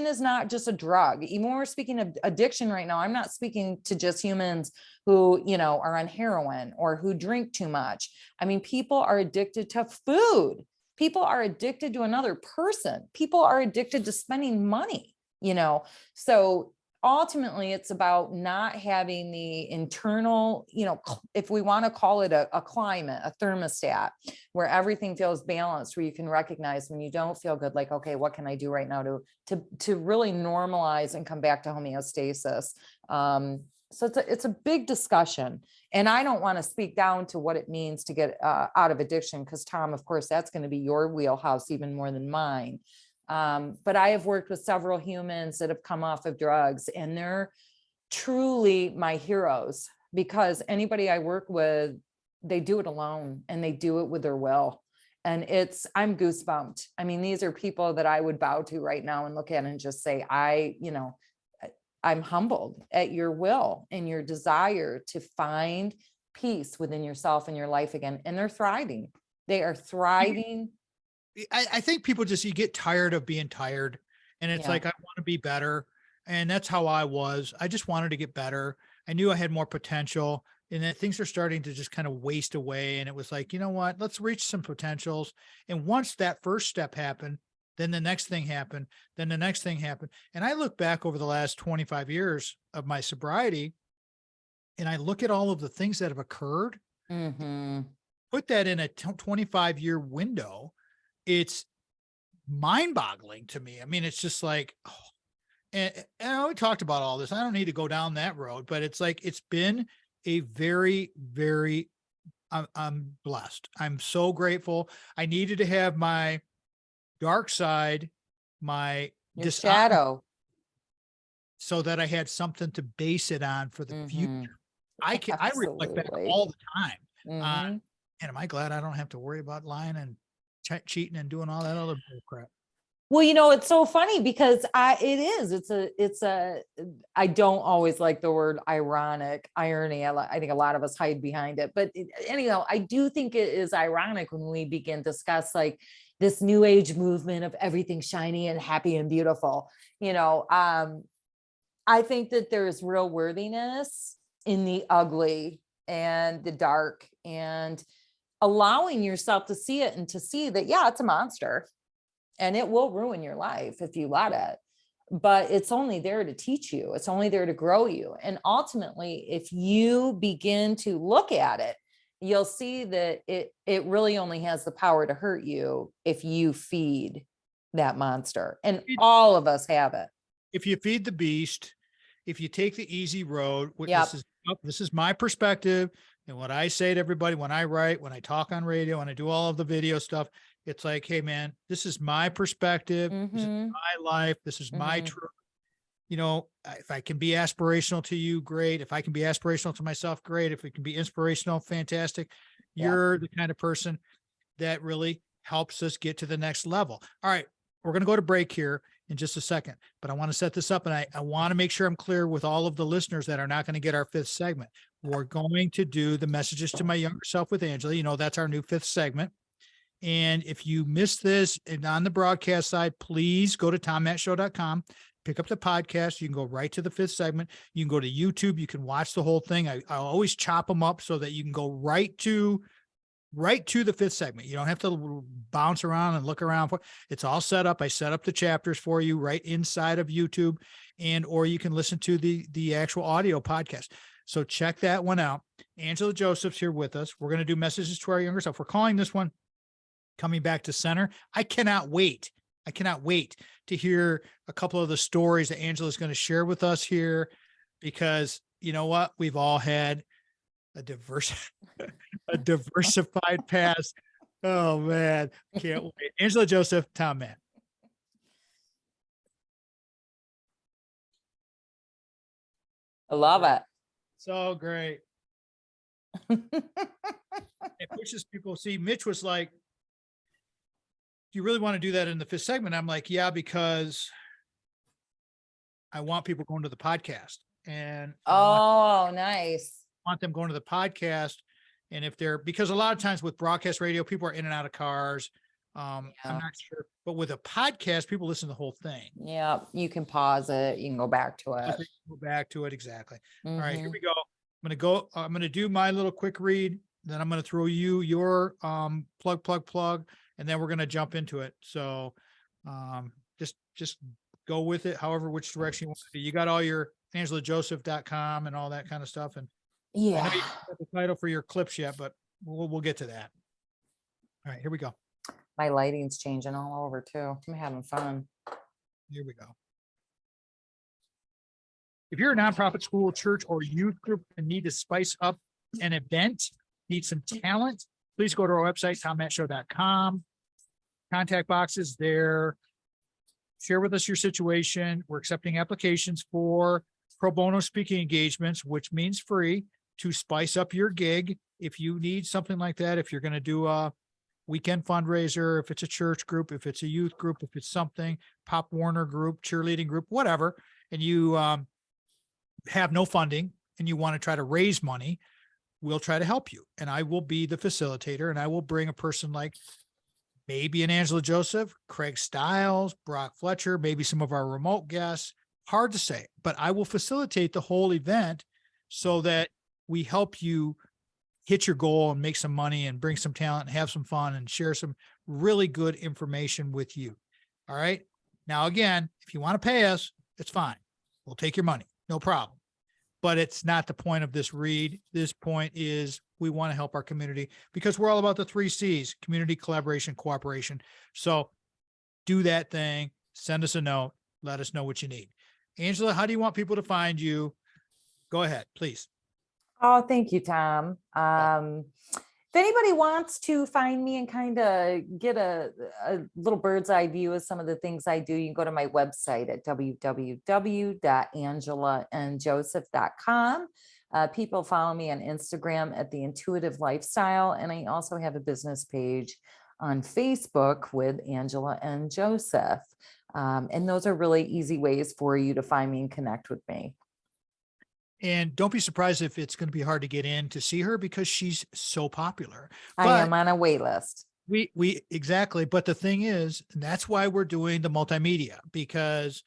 is not just a drug. Even when we're speaking of addiction right now, I'm not speaking to just humans who, are on heroin or who drink too much. I mean, people are addicted to food. People are addicted to another person. People are addicted to spending money, so ultimately it's about not having the internal, if we want to call it a climate, a thermostat, where everything feels balanced, where you can recognize when you don't feel good, like, okay, what can I do right now to really normalize and come back to homeostasis? So it's a big discussion, and I don't want to speak down to what it means to get out of addiction, because Tom, of course, that's going to be your wheelhouse even more than mine. But I have worked with several humans that have come off of drugs, and they're truly my heroes, because anybody I work with, they do it alone and they do it with their will. And I'm goosebumped. I mean, these are people that I would bow to right now and look at and just say, I'm humbled at your will and your desire to find peace within yourself and your life again. And they're thriving. They are thriving. I think people you get tired of being tired, and it's like, I want to be better. And that's how I was. I just wanted to get better. I knew I had more potential, and then things are starting to just kind of waste away. And it was like, you know what, let's reach some potentials. And once that first step happened, then the next thing happened, then the next thing happened. And I look back over the last 25 years of my sobriety, and I look at all of the things that have occurred, put that in a 25-year window. It's mind-boggling to me. I mean, it's just like, and we talked about all this. I don't need to go down that road, but it's like, it's been a very, very I'm blessed. I'm so grateful. I needed to have my dark side, my Your dishonor, shadow. so that I had something to base it on for the future. Mhm. I reflect back Absolutely. all the time on, Mhm. and am I glad I don't have to worry about lying and cheating and doing all that other bull crap. Well, it's so funny because I don't always like the word irony. I think a lot of us hide behind it, but anyhow, I do think it is ironic when we begin to discuss like this new age movement of everything shiny and happy and beautiful. I think that there's real worthiness in the ugly and the dark, and allowing yourself to see it and to see that, yeah, it's a monster and it will ruin your life if you let it. But it's only there to teach you. It's only there to grow you. And ultimately, if you begin to look at it, you'll see that it really only has the power to hurt you if you feed that monster. And all of us have it. If you feed the beast, if you take the easy road, Yep. this is my perspective and what I say to everybody when I write, when I talk on radio, when I do all of the video stuff. It's like, hey man, this is my perspective. This is Mhm. my life. This is my Mhm. truth. If I can be aspirational to you, great. If I can be aspirational to myself, great. If it can be inspirational, fantastic. Yeah. You're the kind of person that really helps us get to the next level. All right. We're going to go to break here in just a second, but I want to set this up, and I want to make sure I'm clear with all of the listeners that are not going to get our fifth segment. We're going to do the messages to my younger self with Angela. That's our new fifth segment. And if you missed this and on the broadcast side, please go to tommattshow.com, pick up the podcast. You can go right to the fifth segment. You can go to YouTube. You can watch the whole thing. I always chop them up so that you can go right to the fifth segment. You don't have to bounce around and look around for it's all set up. I set up the chapters for you right inside of YouTube, or you can listen to the actual audio podcast. So check that one out. Angela Joseph's here with us. We're going to do messages to our younger self. We're calling this one Coming Back to Center. I cannot wait to hear a couple of the stories that Angela's going to share with us here, because you know what? We've all had a diversified past. Oh man, can't wait. Angela Joseph, Tom Matt. I love it. So great. It pushes people. See, Mitch was like, do you really want to do that in the fifth segment? I'm like, yeah, because I want people going to the podcast, and I Nice. want them going to the podcast. And because a lot of times with broadcast radio, people are in and out of cars. I'm not sure, but with a podcast, people listen to the whole thing. Yeah, you can pause it. You can go back to it. Go back to it. Exactly. Mm-hmm. All right, here we go. I'm going to do my little quick read. Then I'm going to throw you your plug, and then we're going to jump into it. So just go with it. However, which direction you want to do. You got all your AngelaJoseph.com and all that kind of stuff. And I know you Yeah. haven't got the title for your clips yet, but we'll get to that. All right, here we go. My lighting's changing all over too. I'm having fun. Here we go. If you're a nonprofit, school, church, or youth group and need to spice up an event, need some talent, please go to our website, tommattshow.com. Contact box is there. Share with us your situation. We're accepting applications for pro bono speaking engagements, which means free, to spice up your gig. If you need something like that, if you're going to do a weekend fundraiser, if it's a church group, if it's a youth group, if it's something, Pop Warner group, cheerleading group, whatever, and you have no funding and you want to try to raise money, we'll try to help you. And I will be the facilitator, and I will bring a person like maybe an Angela Joseph, Craig Stiles, Brock Fletcher, maybe some of our remote guests. Hard to say, but I will facilitate the whole event so that we help you hit your goal and make some money and bring some talent and have some fun and share some really good information with you. All right. Now, again, if you want to pay us, it's fine. We'll take your money. No problem. But it's not the point of this read. This point is we want to help our community because we're all about the 3 C's: community, collaboration, cooperation. So do that thing. Send us a note. Let us know what you need. Angela, how do you want people to find you? Go ahead, please. Oh, thank you, Tom. If anybody wants to find me and kind of get a little bird's eye view of some of the things I do, you can go to my website at www.angelaandjoseph.com. People follow me on Instagram at The Intuitive Lifestyle. And I also have a business page on Facebook with Angela and Joseph. And those are really easy ways for you to find me and connect with me. And don't be surprised if it's going to be hard to get in to see her because she's so popular. I But am on a wait list. we exactly. But the thing is, and that's why we're doing the multimedia, because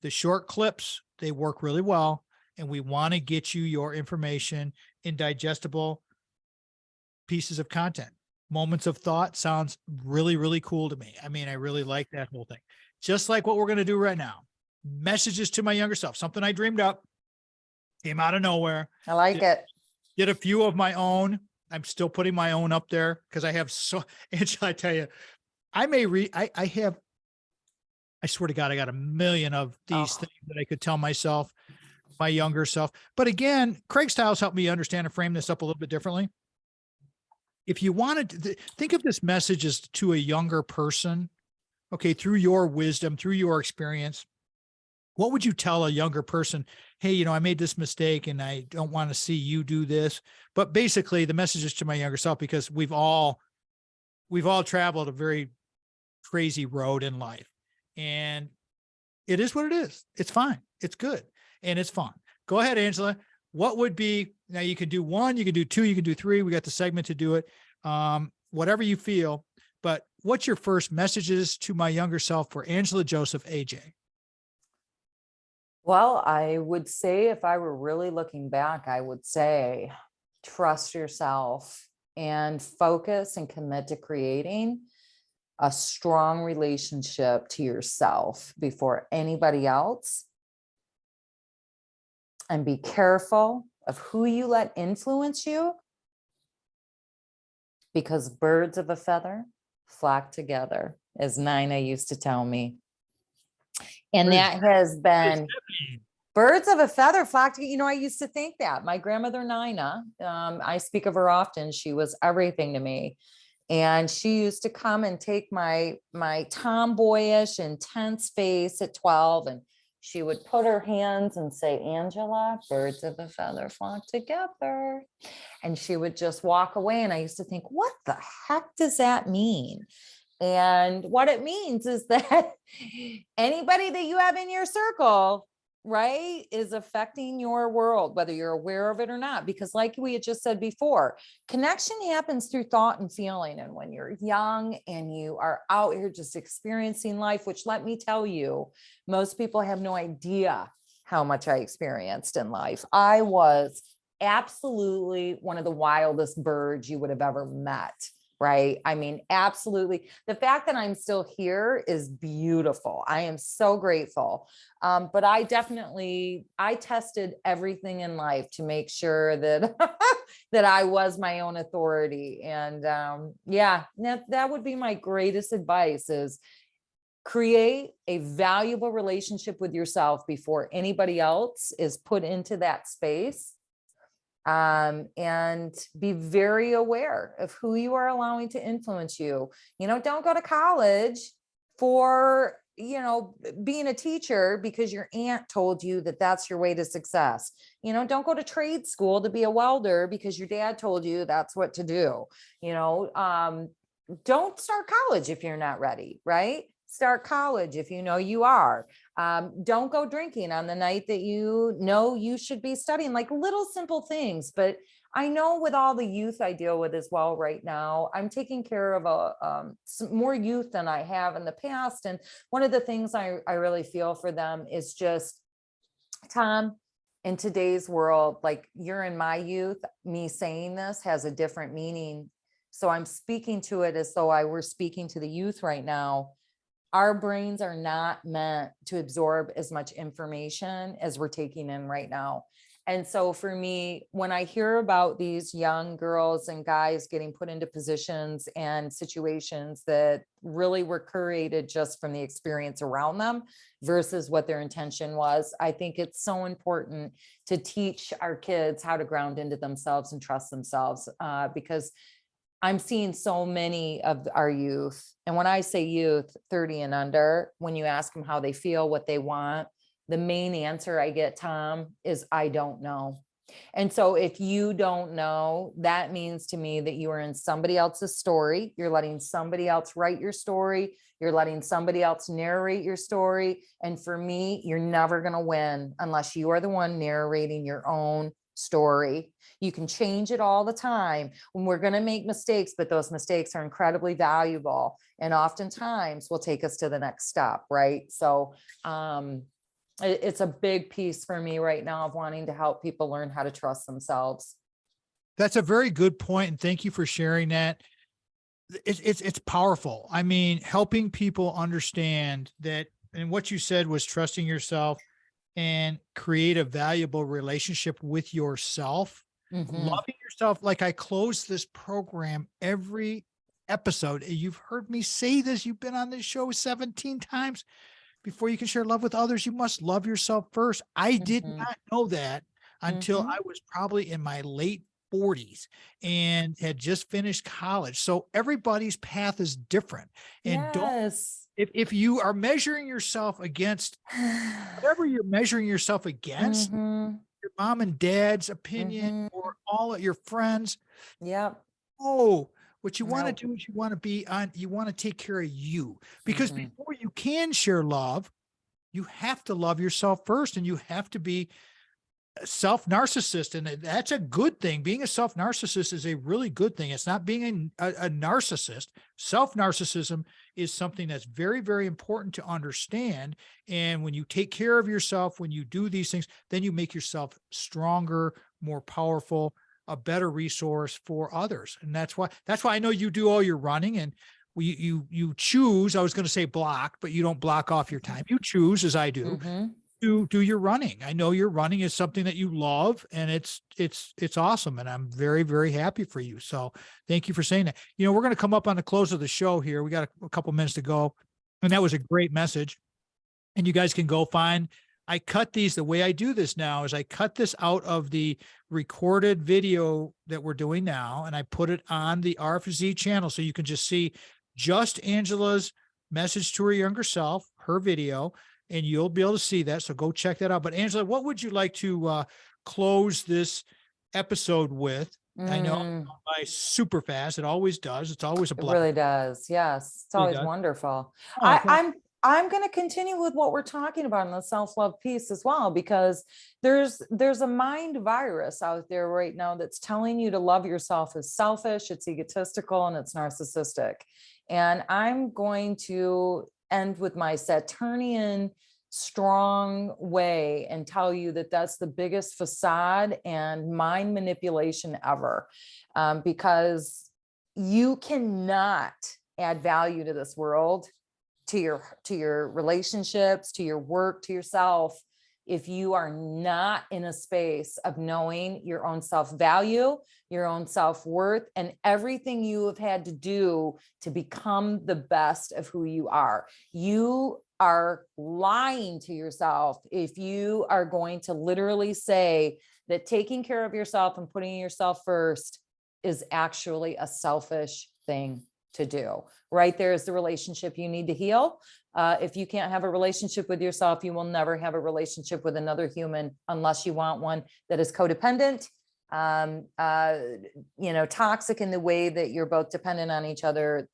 the short clips, they work really well. And we want to get you your information in digestible pieces of content. Moments of thought sounds really, really cool to me. I mean, I really like that whole thing. Just like what we're going to do right now. Messages to my younger self, something I dreamed up, came out of nowhere. I like it. Did a few of my own. I'm still putting my own up there because I have so, and I tell you, I may read, I have, I swear to God, I got a million of these things that I could tell myself, my younger self. But again, Craig Stiles helped me understand and frame this up a little bit differently. If you wanted to think of this message as to a younger person, okay, through your wisdom, through your experience, what would you tell a younger person? Hey, you know, I made this mistake and I don't want to see you do this. But basically the message is to my younger self, because we've all traveled a very crazy road in life, and it is what it is. It's fine. It's good. And it's fun. Go ahead, Angela. What would be, now you could do 1, you could do 2, you could do 3. We got the segment to do it. Whatever you feel, but what's your first messages to my younger self for Angela Joseph, AJ? Well, I would say if I were really looking back, I would say trust yourself and focus and commit to creating a strong relationship to yourself before anybody else. And be careful of who you let influence you, because birds of a feather flock together, as Nina used to tell me. And that has been birds of a feather flock together. You know, I used to think that my grandmother Nina, I speak of her often. She was everything to me. And she used to come and take my tomboyish, intense face at 12, and she would put her hands and say, Angela, birds of a feather flock together. And she would just walk away. And I used to think, what the heck does that mean? And what it means is that anybody that you have in your circle, right, is affecting your world, whether you're aware of it or not. Because like we had just said before, connection happens through thought and feeling. And when you're young and you are out here just experiencing life, which let me tell you, most people have no idea how much I experienced in life. I was absolutely one of the wildest birds you would have ever met. Right. I mean, absolutely. The fact that I'm still here is beautiful. I am so grateful. But I tested everything in life to make sure that, that I was my own authority. And yeah, that would be my greatest advice, is create a valuable relationship with yourself before anybody else is put into that space. And be very aware of who you are allowing to influence you. You know, don't go to college for, you know, being a teacher because your aunt told you that that's your way to success. You know, don't go to trade school to be a welder because your dad told you that's what to do. You know, don't start college if you're not ready, right? Start college if you know you are. Don't go drinking on the night that you know you should be studying, like little simple things. But I know with all the youth I deal with as well right now, I'm taking care of some more youth than I have in the past. And one of the things I really feel for them is just, Tom, in today's world, like you're in my youth, me saying this has a different meaning. So I'm speaking to it as though I were speaking to the youth right now. Our brains are not meant to absorb as much information as we're taking in right now. And so for me, when I hear about these young girls and guys getting put into positions and situations that really were created just from the experience around them versus what their intention was, I think it's so important to teach our kids how to ground into themselves and trust themselves, because I'm seeing so many of our youth. And when I say youth, 30 and under, when you ask them how they feel, what they want, the main answer I get, Tom, is I don't know. And so if you don't know, that means to me that you are in somebody else's story. You're letting somebody else write your story. You're letting somebody else narrate your story. And for me, you're never going to win unless you are the one narrating your own story. You can change it all the time when we're going to make mistakes, but those mistakes are incredibly valuable and oftentimes will take us to the next step. Right. So, it's a big piece for me right now of wanting to help people learn how to trust themselves. That's a very good point, and thank you for sharing that. It's powerful. I mean, helping people understand that, and what you said was trusting yourself and create a valuable relationship with yourself, Mhm. loving yourself. Like, I close this program every episode. You've heard me say this. You've been on this show 17 times. Before you can share love with others, you must love yourself first. I did Mhm. not know that until Mhm. I was probably in my late 40s and had just finished college. So everybody's path is different. And don't, Yes. if you are measuring yourself against whatever you're measuring yourself against, Mhm. your mom and dad's opinion Mhm. or all of your friends, Yep. oh, what you want to No. do is you want to take care of you, because Mhm. before you can share love, you have to love yourself first, and you have to be a self narcissist. And that's a good thing. Being a self narcissist is a really good thing. It's not being a narcissist. Self narcissism is something that's very, very important to understand. And when you take care of yourself, when you do these things, then you make yourself stronger, more powerful, a better resource for others. And that's why I know you do all your running, and you choose, I was going to say block, but you don't block off your time. You choose, as I do, Mhm. to do your running. I know your running is something that you love, and it's awesome. And I'm very, very happy for you. So thank you for saying that. We're going to come up on the close of the show here. We got a couple minutes to go. And that was a great message. And you guys can go find, I cut these, the way I do this now is I cut this out of the recorded video that we're doing now, and I put it on the RFZ channel. So you can just see just Angela's message to her younger self, her video, and you'll be able to see that. So go check that out. But Angela, what would you like to close this episode with? I know it's Mm, gone by super fast. It always does. It's always a it blessing. really does. Yes. It's It really always does. wonderful. Oh, I, it's wonderful. I'm I'm going to continue with what we're talking about in the self-love piece as well, because there's a mind virus out there right now that's telling you to love yourself is selfish, it's egotistical, and it's narcissistic. And I'm going to end with my Saturnian strong way and tell you that that's the biggest facade and mind manipulation ever, because you cannot add value to this world, to your relationships, to your work, to yourself, if you are not in a space of knowing your own self-value, your own self-worth, and everything you have had to do to become the best of who you are. You are lying to yourself if you are going to literally say that taking care of yourself and putting yourself first is actually a selfish thing to do. Right there is the relationship you need to heal. If you can't have a relationship with yourself, you will never have a relationship with another human unless you want one that is codependent, toxic in the way that you're both dependent on each other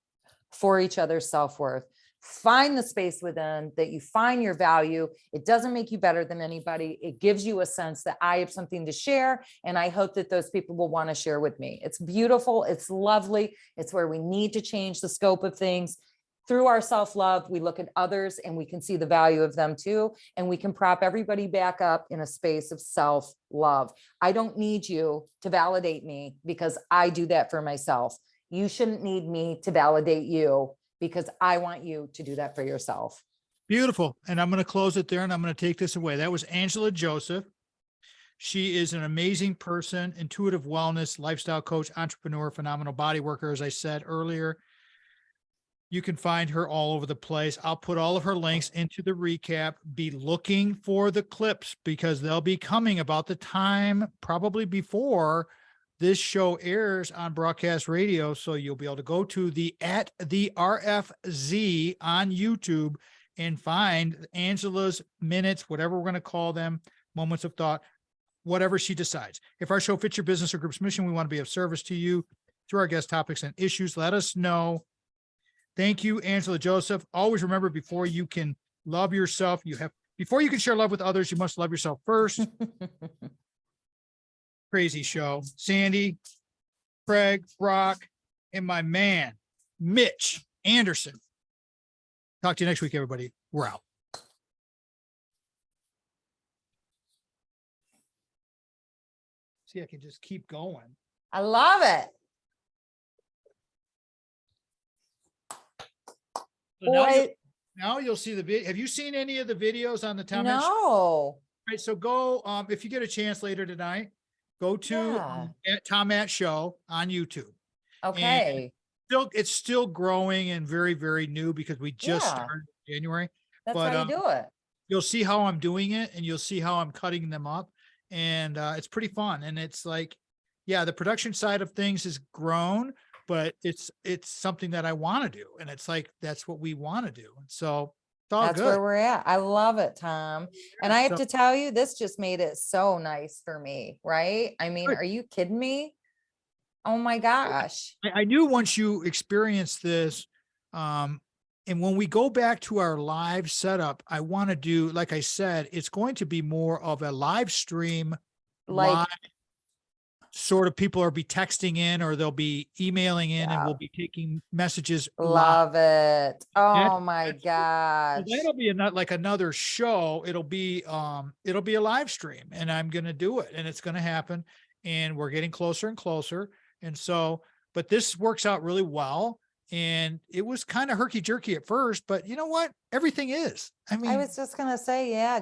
for each other's self-worth. Find the space within that you find your value. It doesn't make you better than anybody. It gives you a sense that I have something to share, and I hope that those people will want to share with me. It's beautiful. It's lovely. It's where we need to change the scope of things. Through our self-love, we look at others and we can see the value of them too, and we can prop everybody back up in a space of self-love. I don't need you to validate me because I do that for myself. You shouldn't need me to validate you because I want you to do that for yourself. Beautiful. And I'm going to close it there, and I'm going to take this away. That was Angela Joseph. She is an amazing person, intuitive wellness, lifestyle coach, entrepreneur, phenomenal body worker. As I said earlier, you can find her all over the place. I'll put all of her links into the recap. Be looking for the clips because they'll be coming about the time, probably before this show airs on broadcast radio. So you'll be able to go to the @the RFZ on YouTube and find Angela's minutes, whatever we're going to call them, moments of thought, whatever she decides. If our show fits your business or group's mission, we want to be of service to you through our guest topics and issues. Let us know. Thank you, Angela Joseph. Always remember, before you can love yourself, before you can share love with others, you must love yourself first. Crazy show. Sandy, Craig, Brock, and my man, Mitch Anderson. Talk to you next week, everybody. We're out. See, I can just keep going. I love it. So now you'll see the video. Have you seen any of the videos on the Tom Mitch show? No. All right, so go, if you get a chance later tonight, go to Yeah. Tom Matt Show on YouTube. Okay. It's still growing and very, very new because we just Yeah. started in January. That's but, how you do it. You'll see how I'm doing it, and you'll see how I'm cutting them up, and it's pretty fun. And it's like, yeah, the production side of things has grown, but it's something that I want to do, and it's like that's what we want to do. And so it's all That's good. where we're at. I love it, Tom. And I have so- to tell you, this just made it so nice for me, right? I mean, Good. are you kidding me? Oh my gosh. I knew once you experience this, and when we go back to our live setup, I want to do, like I said, it's going to be more of a live stream, Like, live, sort of people are be texting in or they'll be emailing in, and Yeah. we'll be taking messages live. love it. Oh my that's- gosh. So that'll be like another show. It'll be a live stream, and I'm going to do it, and it's going to happen, and we're getting closer and closer. And so, but this works out really well. And it was kind of herky jerky at first, but you know what? Everything is. I mean, I was just gonna say, yeah,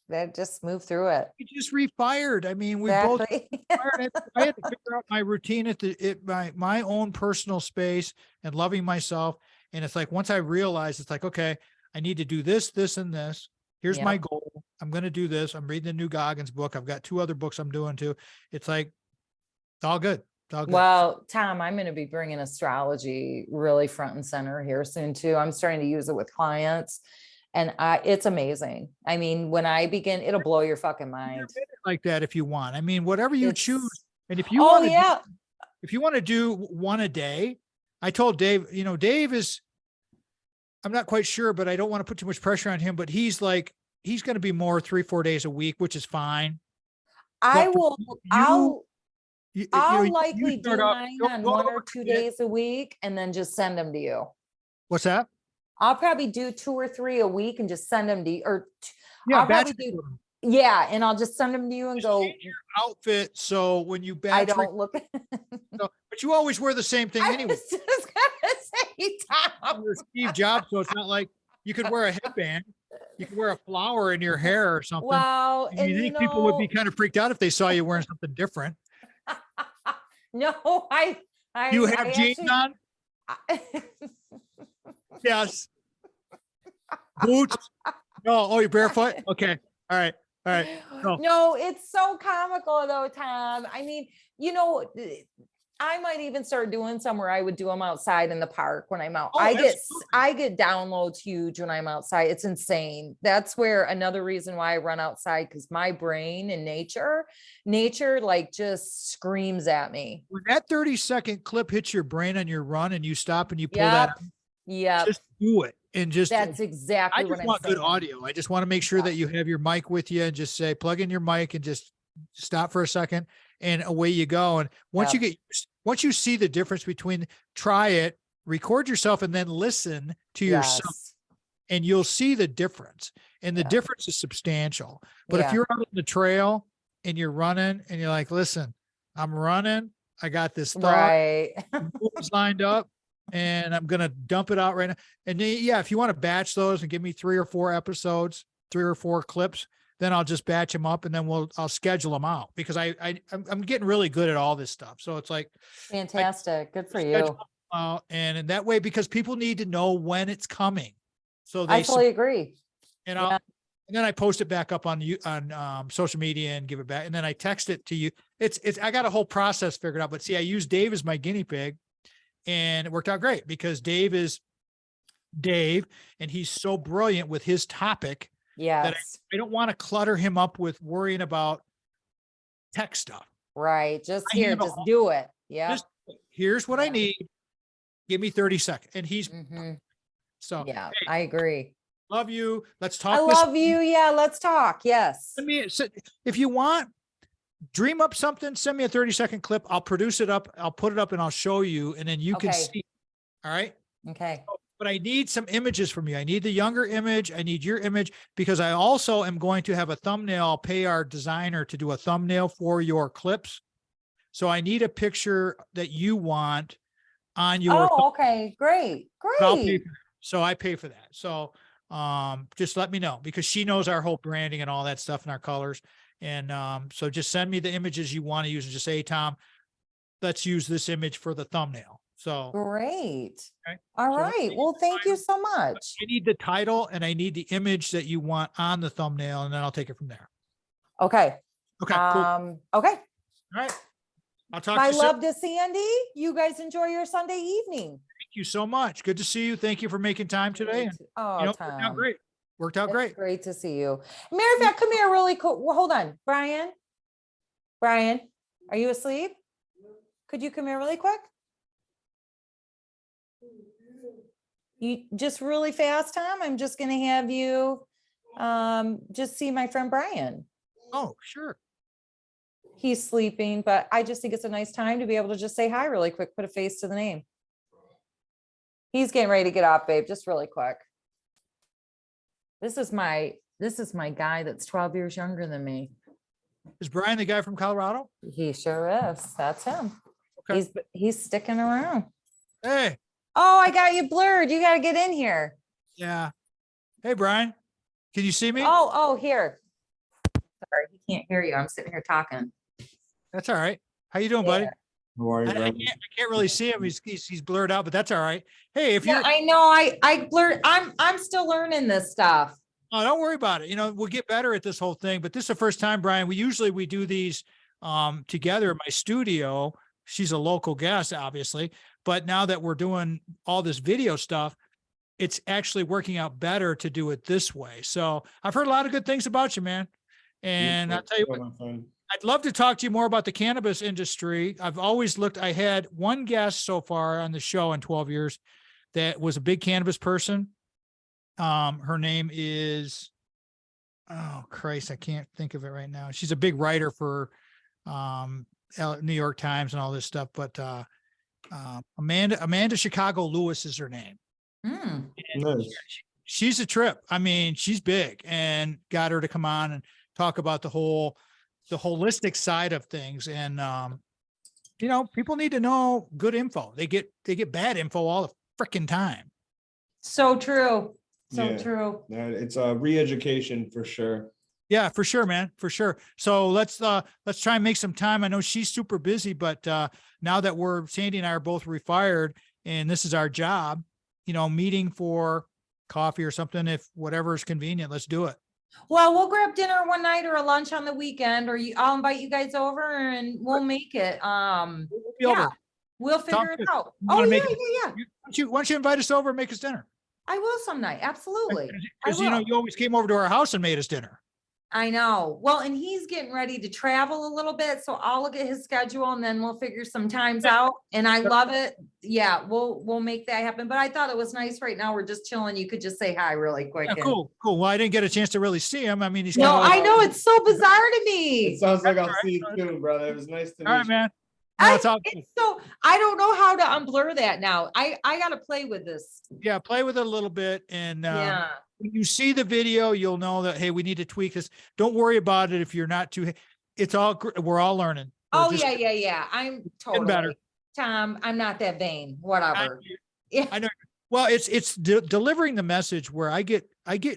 that just move through it. we just refired. I mean, we both Exactly. fired. I had to figure out my routine at my own personal space and loving myself. And it's like, once I realized, it's like, okay, I need to do this, this, and this. Here's my Yep. goal. I'm going to do this. I'm reading the new Goggins book. I've got 2 other books I'm doing too. It's like, it's all good. It's all good. Well, Tom, I'm going to be bringing astrology really front and center here soon too. I'm starting to use it with clients, and it's amazing. I mean, when I begin, it'll blow your fucking mind. Like that if you want. I mean, whatever you choose. It's- And if you Oh want to, yeah. if you want to do one a day, I told Dave, Dave is, I'm not quite sure, but I don't want to put too much pressure on him, but he's like, he's going to be more 3-4 days a week, which is fine. I But will, I'll likely do mine on 1 or 2 days a week and then just send them to you. What's that? I'll probably do 2 or 3 a week and just send them to you, or Yeah, I'll probably batch do, yeah, and I'll just send them to you and go, outfit. So when you batch, I don't look. but you always wear the same thing I anyway. was just gonna say, Tom. You're Steve Jobs, so it's not like you could wear a headband. You could wear a flower in your hair or something. Wow. I mean, you think people would be kind of freaked out if they saw you wearing something different. No, You have jeans on? Yes. Boots? No. Oh, you're barefoot? Okay. All right. All right. No. No, it's so comical though, Tom. I mean, I might even start doing some where I would do them outside in the park when I'm out. Oh, I absolutely. get downloads huge when I'm outside. It's insane. That's where another reason why I run outside, because my brain and nature like just screams at me. When that 30-second clip hits your brain on your run and you stop and you pull that out, Yeah. just do it. And just, That's exactly I what just I'm want good saying. audio. I just want to make sure Yeah. that you have your mic with you and just say, plug in your mic and just stop for a second and away you go. And once once you see the difference between, try it, record yourself and then listen to yourself, Yes. and you'll see the difference. And the Yeah. difference is substantial. But if Yeah. you're out on the trail and you're running and you're like, listen, I'm running, I got this thought, Right. moves lined up, and I'm going to dump it out right now. And then, yeah, if you want to batch those and give me 3 or 4 episodes, 3 or 4 clips, then I'll just batch them up and then I'll schedule them out, because I'm getting really good at all this stuff. So it's like, Fantastic. Good for schedule you. them out, and in that way, because people need to know when it's coming. So I they, fully agree. and yeah. And then I post it back up on you on social media and give it back. And then I text it to you. It's I got a whole process figured out, but see, I used Dave as my guinea pig and it worked out great because Dave is Dave and he's so brilliant with his topic that Yes, I don't want to clutter him up with worrying about tech stuff. right. Just I here, handle just all- do it. Yeah. Just here's what I Yeah. need. Give me 30 seconds. And he's Mhm. so Yeah, I agree. love you. Let's I talk this. love you. Yeah, let's talk. Yes. Send me, if you want, dream up something, send me a 30-second clip. I'll produce it up. I'll put it up and I'll show you and then you can Okay. see. All right. Okay. But I need some images from you. I need the younger image. I need your image because I also am going to have a thumbnail. I'll pay our designer to do a thumbnail for your clips. So I need a picture that you want on your, Oh, okay. Great. but I'll pay Great. for that. So I pay for that. So just let me know because she knows our whole branding and all that stuff and our colors. And so just send me the images you want to use and just say, hey, Tom, let's use this image for the thumbnail. So Great. Okay. All So let's right. see Well, the thank you title. so much. I need the title and I need the image that you want on the thumbnail, and then I'll take it from there. Okay. Okay, cool. Okay. All right. I'll talk to My you soon. love to Sandy. You guys enjoy your Sunday evening. Thank you so much. Good to see you. Thank you for making time today. And, Oh, worked out Tom. great. Worked out It's great. great to see you. Matter of fact, come here really quick. Well, hold on. Brian, are you asleep? Could you come here really quick? You just really fast, Tom. I'm just gonna have you just see my friend Brian. Oh, sure. He's sleeping, but I just think it's a nice time to be able to just say hi really quick, put a face to the name. He's getting ready to get off, babe, just really quick. This is my guy that's 12 years younger than me. Is Brian the guy from Colorado? He sure is. That's him. Okay. He's sticking around. Hey, Oh, I got you blurred. You got to get in here. yeah. Hey, Brian, can you see me? Oh, here. Sorry, he can't hear you. I'm sitting here talking. That's all right. How you doing, buddy? Yeah. How are you, I brother? can't really see him. He's blurred out, but that's all right. Hey, if Yeah, you're, I know. I blurred. I'm still learning this stuff. oh, don't worry about it. You know, we'll get better at this whole thing, but this is the first time, Brian. We do these together in my studio. She's a local guest, obviously, but now that we're doing all this video stuff, it's actually working out better to do it this way. So I've heard a lot of good things about you, man. And I'll tell you what, my friend. I'd love to talk to you more about the cannabis industry. I've always looked, I had one guest so far on the show in 12 years that was a big cannabis person. Her name is, oh Christ, I can't think of it right now. She's a big writer for New York Times and all this stuff, but Amanda Chicago Lewis is her name. Hmm. Nice. She's a trip. I mean, she's big, and got her to come on and talk about the holistic side of things. And you know, people need to know good info. They get bad info all the freaking time. So true. So Yeah. true. It's a re-education for sure. Yeah, for sure, man, for sure. So let's try and make some time. I know she's super busy, but now that Sandy and I are both refired and this is our job, you know, meeting for coffee or something, if whatever is convenient, let's do it. Well, we'll grab dinner one night or a lunch on the weekend, or I'll invite you guys over and we'll make it. We'll be Yeah. over. We'll figure it good. out. You Oh, wanna yeah, make it- yeah. Why don't you invite us over and make us dinner? I will some night. Absolutely. Because you know, will. you always came over to our house and made us dinner. I know. Well, and he's getting ready to travel a little bit, so I'll look at his schedule and then we'll figure some times out. And I love it. Yeah, we'll make that happen. But I thought it was nice right now. We're just chilling. You could just say hi really quick. Yeah, and- cool. Well, I didn't get a chance to really see him. I mean, he's No, kinda I like- know. It's so bizarre to It me. sounds like I'll Alright. see you soon, brother. It was nice to all right, meet you. man. No, it's all good. It's so, I don't know how to unblur that now. I gotta play with this. Yeah, play with it a little bit. And Yeah. when you see the video, you'll know that, hey, we need to tweak this. Don't worry about it if you're not too, it's all, we're all learning. We're Oh, just yeah. I'm getting better. totally, Tom, I'm not that vain, I whatever. Yeah. I know. Well, it's delivering the message where I get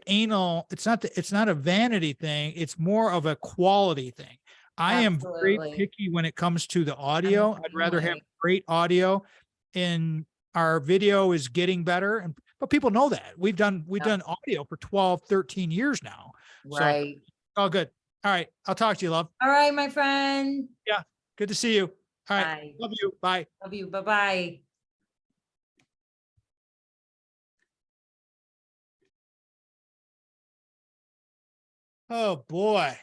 anal. It's not a vanity thing. It's more of a quality thing. I am very Absolutely. picky when it comes to the audio. I'd rather have way. great audio, and our video is getting better. And but people know that. We've done audio for 12, 13 years now. So, Right. oh, good. All right. I'll talk to you, love. All right, my friend. Good to see you. All right. Bye. Love you. Bye. Love you. Bye-bye. Oh boy.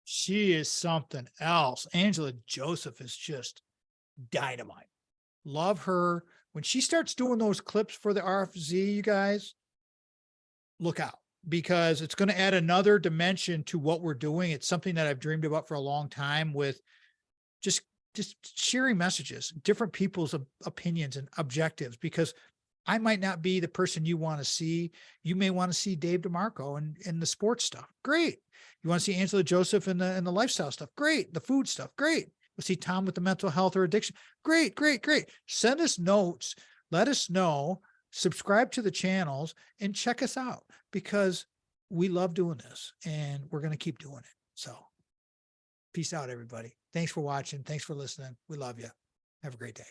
She is something else. Angela Joseph is just dynamite. Love her. When she starts doing those clips for the RFZ, you guys, look out, because it's going to add another dimension to what we're doing. It's something that I've dreamed about for a long time, with just sharing messages, different people's opinions and objectives, because I might not be the person you want to see. You may want to see Dave DeMarco and the sports stuff. Great. You want to see Angela Joseph and the lifestyle stuff. Great. The food stuff. Great. We'll see Tom with the mental health or addiction. Great, great, great. Send us notes. Let us know. Subscribe to the channels and check us out, because we love doing this and we're going to keep doing it. So peace out, everybody. Thanks for watching. Thanks for listening. We love you. Have a great day.